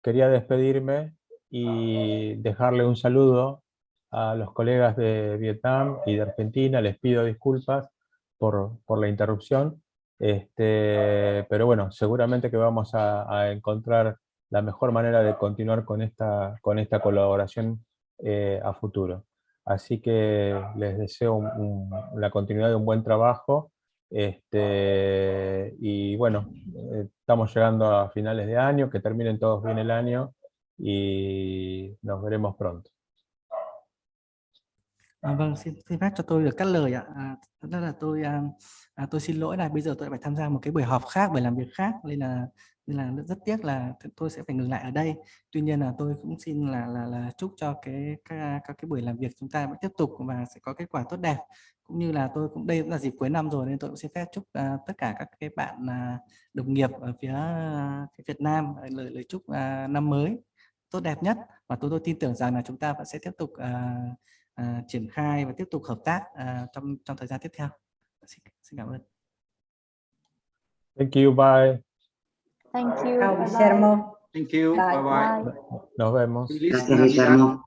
Quería despedirme y dejarle un saludo a los colegas de Vietnam y de Argentina. Les pido disculpas por la interrupción, pero bueno, seguramente que vamos a encontrar la mejor manera de continuar con esta colaboración a futuro. Así que les deseo la continuidad de un buen trabajo, y bueno, estamos llegando a finales de año, que terminen todos bien el año y nos veremos pronto. Vâng, xin phép cho tôi được cắt lời ạ. Thật ra là tôi xin lỗi là bây giờ tôi phải tham gia một cái buổi họp khác, buổi làm việc khác, nên là rất tiếc là tôi sẽ phải ngừng lại ở đây. Tuy nhiên là tôi cũng xin là chúc cho các cái buổi làm việc chúng ta vẫn tiếp tục và sẽ có kết quả tốt đẹp, cũng như là tôi cũng đây cũng là dịp cuối năm rồi nên tôi cũng xin phép chúc tất cả các cái bạn đồng nghiệp ở phía Việt Nam lời chúc năm mới tốt đẹp nhất, và tôi tin tưởng rằng là chúng ta vẫn sẽ tiếp tục triển khai và tiếp tục hợp tác trong thời gian tiếp theo. Xin cảm ơn. Thank you, bye. Thank you. Chào Bye bye. Guillermo. Thank you. Bye. Bye bye. Bye. Nos vemos. Feliz Gracias, Navidad. Guillermo.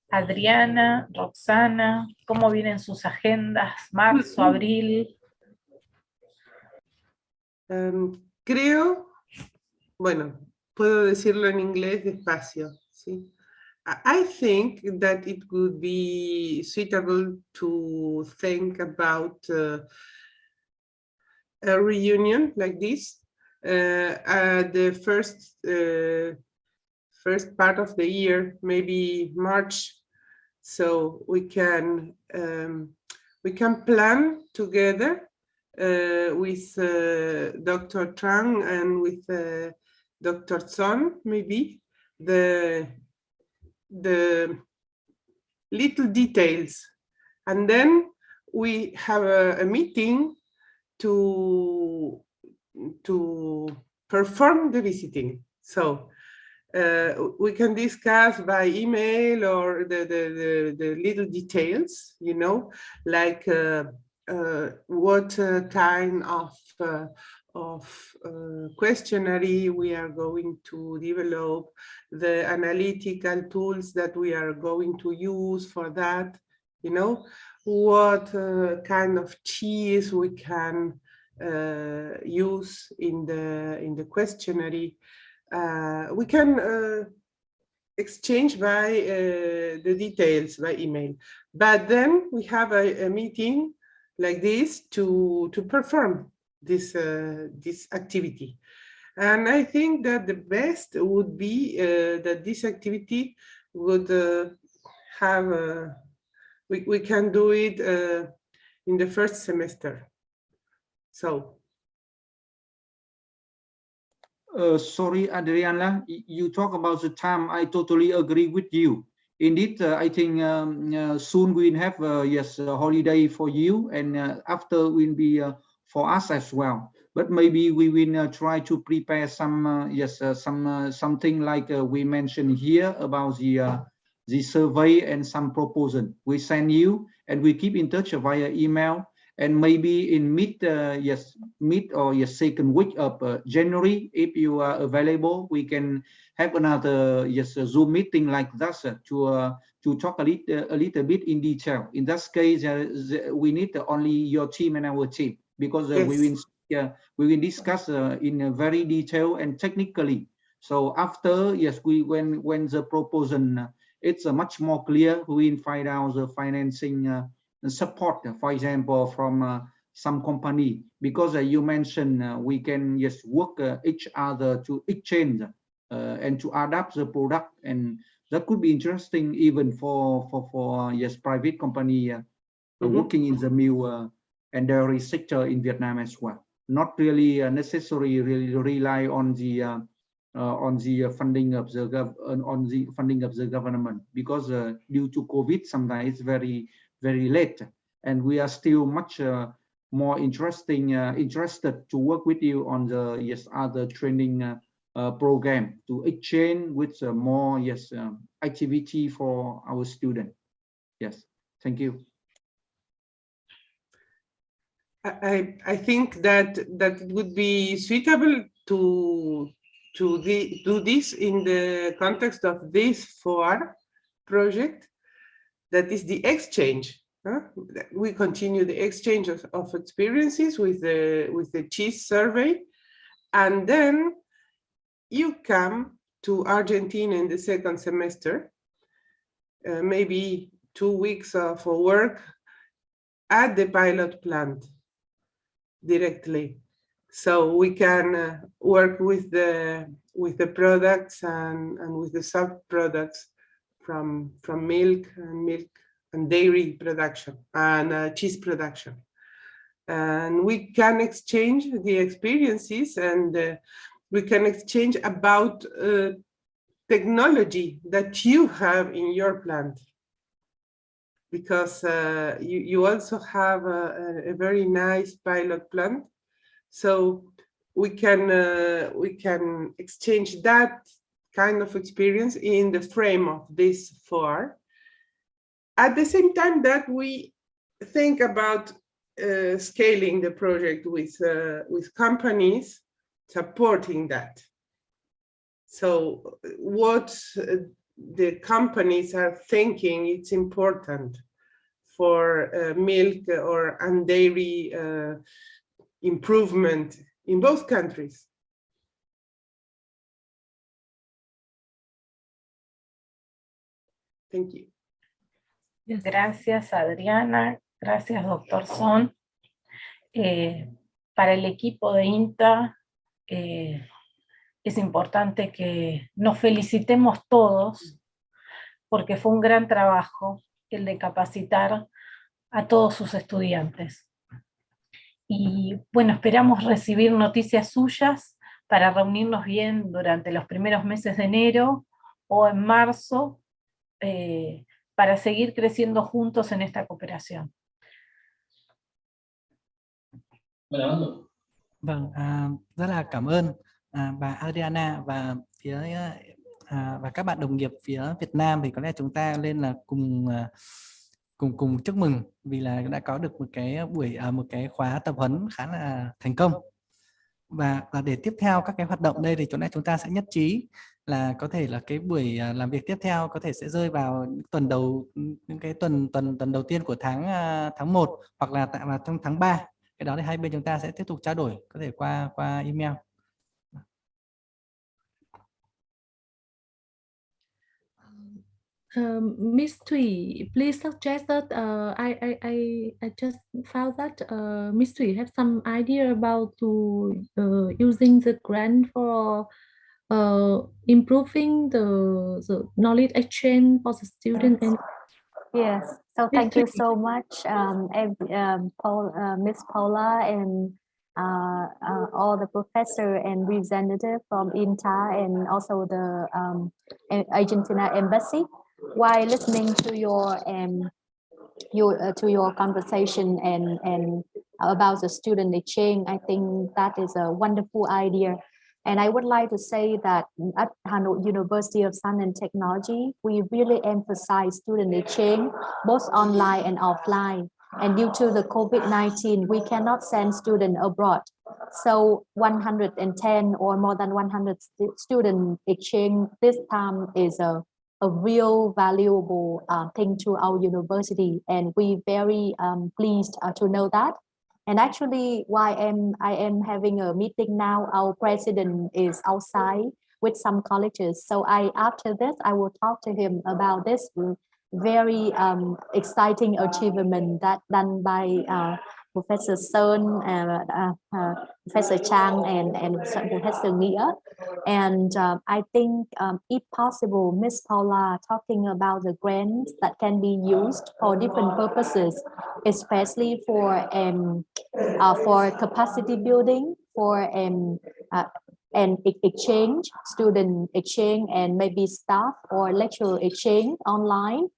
Adriana, Roxana, ¿cómo vienen sus agendas? Marzo, abril. Creo, bueno, puedo decirlo en inglés despacio, ¿sí? I think that it would be suitable to think about a reunion like this. The first part of the year, maybe March, so we can plan together with Dr. Trang and with Dr. Son, maybe the little details, and then we have a meeting to perform the visiting. So we can discuss by email or the little details, you know, like what kind of questionnaire we are going to develop, the analytical tools that we are going to use for that, you know, what kind of cheese we can use in the questionnaire. We can exchange by the details by email, but then we have a meeting like this to perform this activity. And I think that the best would be that this activity would have we can do it in the first semester. So sorry, Adriana, you talk about the time. I totally agree with you. Indeed, I think soon we'll have yes, a holiday for you, and after will be for us as well. But maybe we will try to prepare some yes, something like we mentioned here about the survey and some proposal. We send you, and we keep in touch via email. And maybe in mid or second week of January, if you are available, we can have another Zoom meeting like that to talk a little bit in detail. In that case, we need only your team and our team, because yes, we will discuss in a very detail and technically. So after when the proposal it's much more clear, we will find out the financing support, for example, from some company, because you mentioned we can work each other to exchange and to adapt the product, and that could be interesting even for private company working in the milk and dairy sector in Vietnam as well. Not really necessary really rely on the funding of the government, because due to COVID sometimes it's very late, and we are still much more interested to work with you on the other training program to exchange with more activity for our students. Yes, thank you. I think that it would be suitable to do this in the context of this FOAR project. That is the exchange. We continue the exchange of experiences with the cheese survey, and then you come to Argentina in the second semester, maybe 2 weeks for work at the pilot plant directly, so we can work with the products and with the sub products from milk and dairy production and cheese production, and we can exchange the experiences, and we can exchange about technology that you have in your plant, because you also have a very nice pilot plant, so we can exchange that kind of experience in the frame of this FOR. At the same time that we think about scaling the project with companies supporting that. So what the companies are thinking, it's important for milk and dairy improvement in both countries. Thank you. Yes. Gracias, Adriana. Gracias, doctor Son. Para el equipo de INTA es importante que nos felicitemos todos, porque fue un gran trabajo el de capacitar a todos sus estudiantes. Y bueno, esperamos recibir noticias suyas para reunirnos bien durante los primeros meses de enero o en marzo, para seguir creciendo juntos en esta cooperación. Vâng, rất là cảm ơn bà Adriana và và các bạn đồng nghiệp phía Việt Nam. Thì có lẽ chúng ta lên là cùng chúc mừng vì là đã có được một cái khóa tập huấn khá là thành công. Và để tiếp theo các cái hoạt động đây thì chúng ta sẽ nhất trí là có thể là cái buổi làm việc tiếp theo có thể sẽ rơi vào tuần đầu, những cái tuần đầu tiên của tháng 1 hoặc là vào trong tháng 3. Cái đó thì hai bên chúng ta sẽ tiếp tục trao đổi, có thể qua email. Miss Thủy, please suggest that I just found that Miss Thủy have some idea about to using the grant for improving the knowledge exchange for the student. And Yes, so thank you so much, Miss Paula and all the professor and representative from INTA and also the Argentina Embassy. While listening to your conversation and about the student exchange, I think that is a wonderful idea. And I would like to say that at Hanoi University of Science and Technology, we really emphasize student exchange, both online and offline. And due to the COVID-19, we cannot send students abroad. So 110 or more than 100 student exchange this time is a real valuable thing to our university. And we very pleased to know that. And actually, why I am having a meeting now, our president is outside with some colleges. So after this, I will talk to him about this very exciting achievement that done by Professor Sơn, Professor Chang, and Professor Nghĩa. And I think, if possible, Miss Paula talking about the grants that can be used for different purposes, especially for capacity building, for and exchange, student exchange, and maybe staff or lecturer exchange online.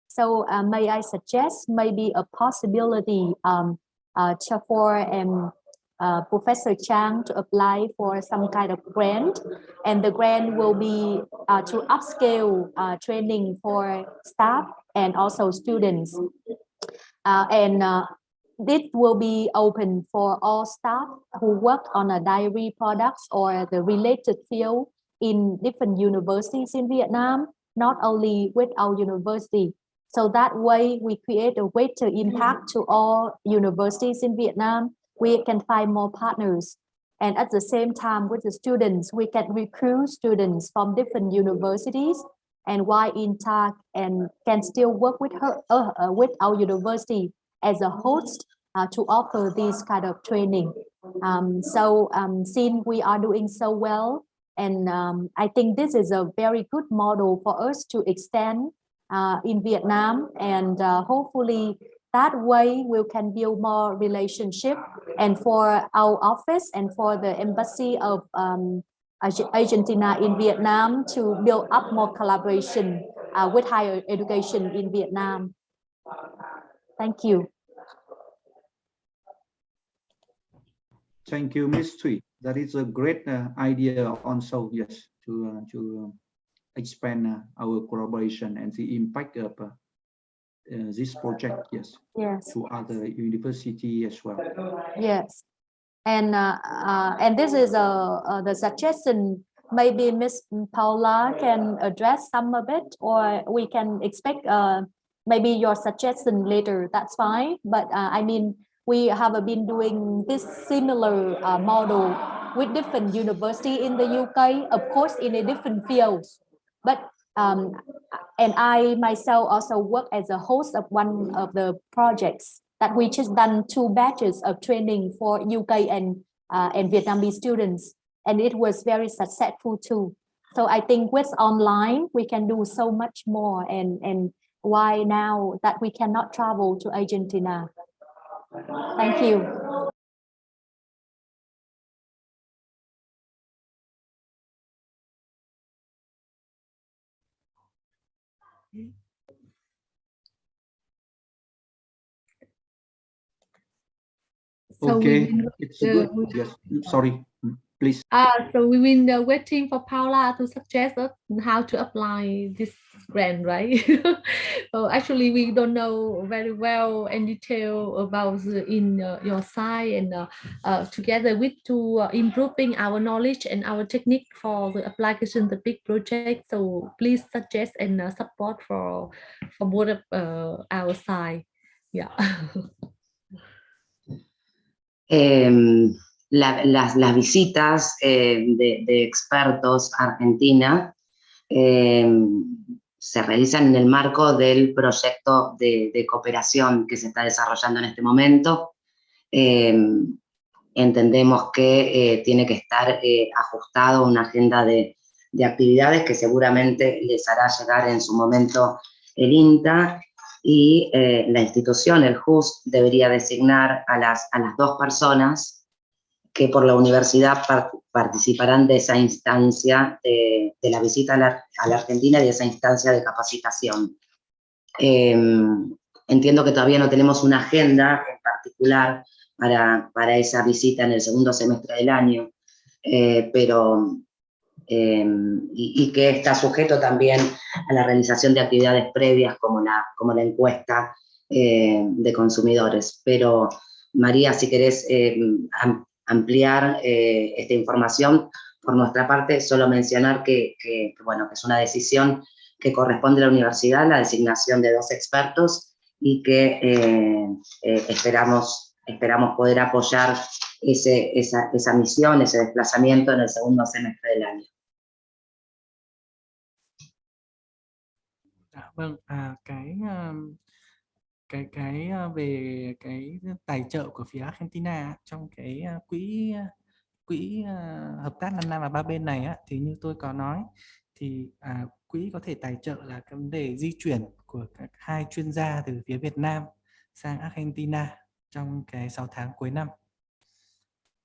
So may I suggest maybe a possibility for Professor Chang to apply for some kind of grant, and the grant will be to upscale training for staff and also students. This will be open for all staff who work on a dairy products or the related field in different universities in Vietnam, not only with our university. So that way we create a greater impact to all universities in Vietnam. We can find more partners. And at the same time with the students, we can recruit students from different universities, and why INTA and can still work with with our university as a host to offer this kind of training. Since we are doing so well, and I think this is a very good model for us to extend in Vietnam, and hopefully that way we can build more relationship, and for our office and for the embassy of Argentina in Vietnam to build up more collaboration with higher education in Vietnam. Thank you. Thank you, Ms. Thủy. That is a great idea also, yes, to expand our collaboration and the impact of this project, yes, to other university as well. Yes, and this is the suggestion. Maybe Miss Paula can address some of it, or we can expect maybe your suggestion later. That's fine. But I mean, we have been doing this similar model with different university in the UK, of course, in a different fields. But and I myself also work as a host of one of the projects that we just done 2 batches of training for UK and Vietnamese students, and it was very successful too. So I think with online we can do so much more, and why now that we cannot travel to Argentina? Thank you. So okay, it's good. Yes, sorry, please. So we've been waiting for Paula to suggest us how to apply this grant, right? So actually, we don't know very well in detail about in your side, and together with to improving our knowledge and our technique for the application, the big project. So please suggest and support for both of our side. Yeah. Las visitas de expertos a Argentina se realizan en el marco del proyecto de cooperación que se está desarrollando en este momento. Entendemos que tiene que estar ajustado a una agenda de actividades que seguramente les hará llegar en su momento el INTA, y la institución, el JUS, debería designar a las 2 personas que por la universidad participarán de esa instancia de la visita a la Argentina y de esa instancia de capacitación. Entiendo que todavía no tenemos una agenda en particular para esa visita en el segundo semestre del año, pero y que está sujeto también a la realización de actividades previas como la encuesta de consumidores. Pero María, si querés ampliar esta información, por nuestra parte, solo mencionar que bueno, que es una decisión que corresponde a la universidad, la designación de 2 expertos, y que esperamos poder apoyar esa misión, ese desplazamiento en el segundo semestre del año. Vâng, về cái tài trợ của phía Argentina trong cái quỹ hợp tác 5 năm và 3 bên này á, thì như tôi có nói thì quỹ có thể tài trợ là cái vấn đề di chuyển của các 2 chuyên gia từ phía Việt Nam sang Argentina trong cái 6 tháng cuối năm.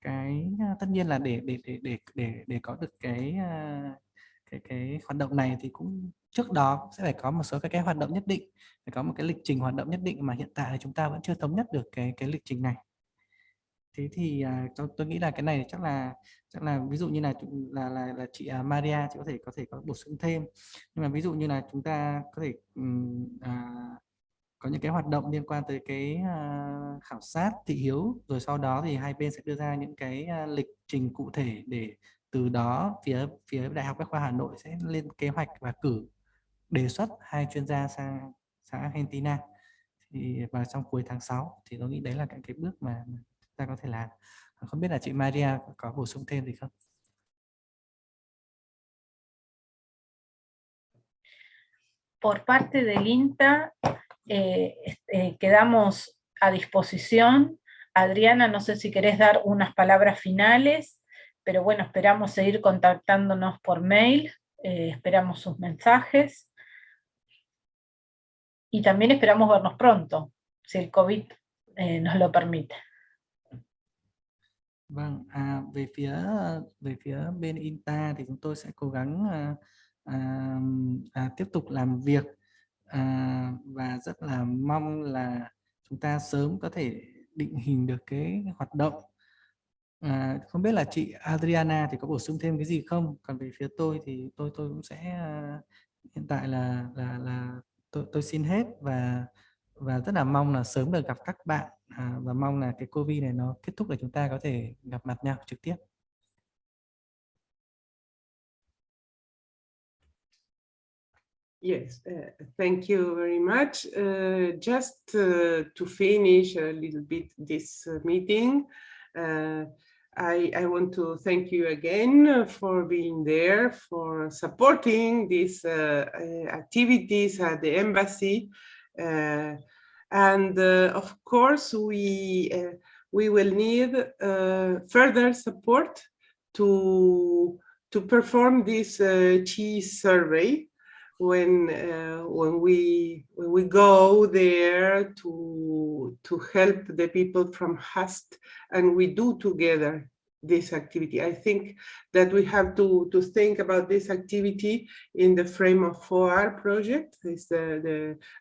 Cái tất nhiên là để có được cái hoạt động này thì cũng trước đó sẽ phải có một số cái hoạt động nhất định, phải có một cái lịch trình hoạt động nhất định mà hiện tại là chúng ta vẫn chưa thống nhất được cái lịch trình này. Thế thì tôi nghĩ là cái này chắc là ví dụ như là chị Maria chị có thể có bổ sung thêm, nhưng mà ví dụ như là chúng ta có thể có những cái hoạt động liên quan tới cái khảo sát thị hiếu, rồi sau đó thì hai bên sẽ đưa ra những cái lịch trình cụ thể để từ đó phía Đại học Bách khoa Hà Nội sẽ lên kế hoạch và cử đề xuất 2 chuyên gia sang Argentina thì vào trong cuối tháng 6. Thì tôi nghĩ đấy là cái bước mà ta có thể làm. Không biết là chị Maria có bổ sung thêm gì không? Por parte del INTA quedamos a disposición. Adriana, no sé si querés dar unas palabras finales, pero bueno, esperamos seguir contactándonos por mail, esperamos sus mensajes y también esperamos vernos pronto, si el COVID nos lo permite. Vâng, về phía bên INTA thì chúng tôi sẽ cố gắng tiếp tục làm việc và rất là mong là chúng ta sớm có thể định hình được cái hoạt động. Không biết là chị Adriana thì có bổ sung thêm cái gì không? Còn về phía tôi thì tôi cũng sẽ hiện tại là tôi xin hết và rất là mong là sớm được gặp các bạn và mong là cái Covid này nó kết thúc để chúng ta có thể gặp mặt nhau trực tiếp. Yes, thank you very much. Just to finish a little bit this meeting, I want to thank you again for being there, for supporting these activities at the embassy. And of course, we will need further support to perform this cheese survey when we go there to help the people from HAST, and we do together this activity. I think that we have to think about this activity in the frame of 4R project. Is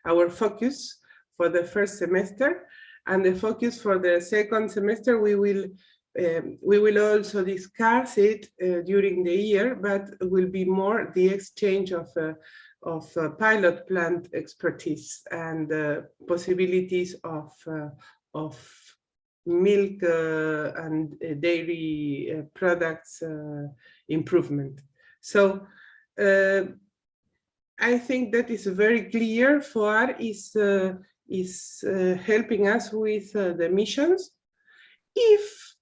our focus for the first semester, and the focus for the second semester. We will also discuss it during the year, but will be more the exchange of pilot plant expertise and possibilities of milk and dairy products improvement. So I think that is very clear. FOAR is helping us with the missions. If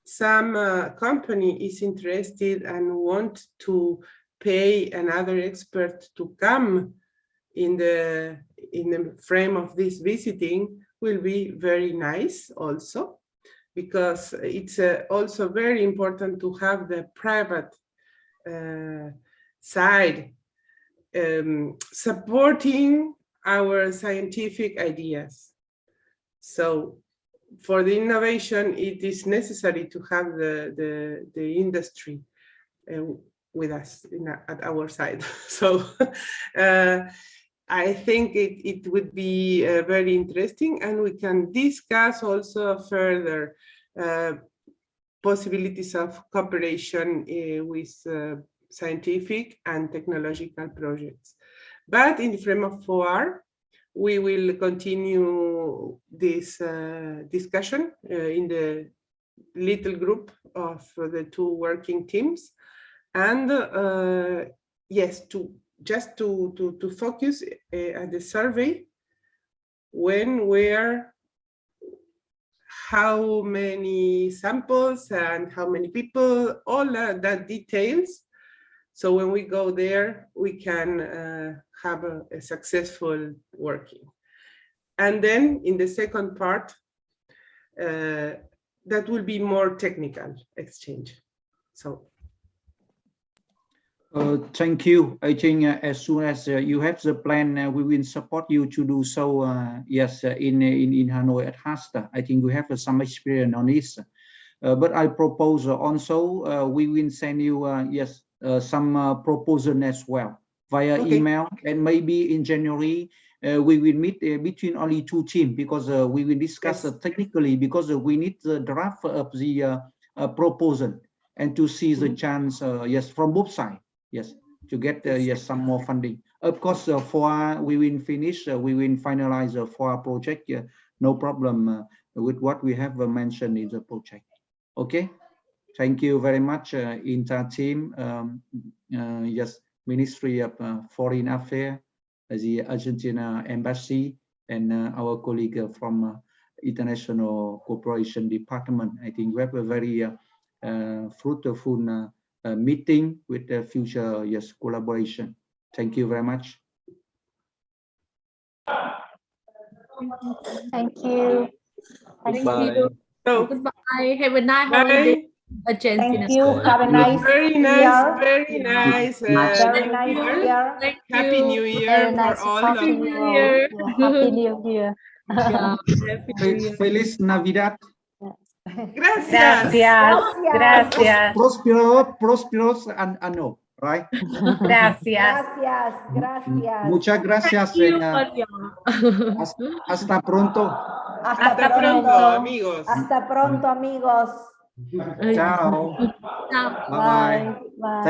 some company is interested and want to pay another expert to come in the frame of this visiting, will be very nice also, because it's also very important to have the private side supporting our scientific ideas. So for the innovation, it is necessary to have the industry with us at our side. So I think it would be very interesting, and we can discuss also further possibilities of cooperation with scientific and technological projects. But in the frame of 4R, we will continue this discussion in the little group of the two working teams. And yes, just to focus at the survey, when, where, how many samples and how many people, all that details. So when we go there, we can have a successful working. And then in the second part, that will be more technical exchange. So. Thank you. I think as soon as you have the plan, we will support you to do so. Yes, in Hanoi at HAST. I think we have some experience on this. But I propose also we will send you yes some proposal as well via email, and maybe in January we will meet between only two teams, because we will discuss technically, because we need the draft of the proposal and to see the chance yes from both sides. Yes, to get yes some more funding. Of course, for we will finish, we will finalize for our project. No problem with what we have mentioned in the project. Okay, thank you very much, INTA team. Yes, Ministry of Foreign Affairs, the Argentina Embassy, and our colleague from International Cooperation Department. I think we have a very fruitful meeting with the future yes collaboration. Thank you very much. Thank you. Thank Bye. you. So, Goodbye. Have a nice holiday, Argentina. Thank you. Have a nice very nice, very nice. Very nice year. Thank Happy you. New Year for all of Happy you. New Year. Happy New Year. Yeah, Happy New Year. Feliz Navidad. Yes. Gracias. Gracias. Prósperos ano, right? Gracias. Gracias. Muchas gracias. Thank you for your- Hasta pronto. Hasta pronto, amigos. Hasta pronto, amigos. Chao. Ciao. Bye bye. Bye.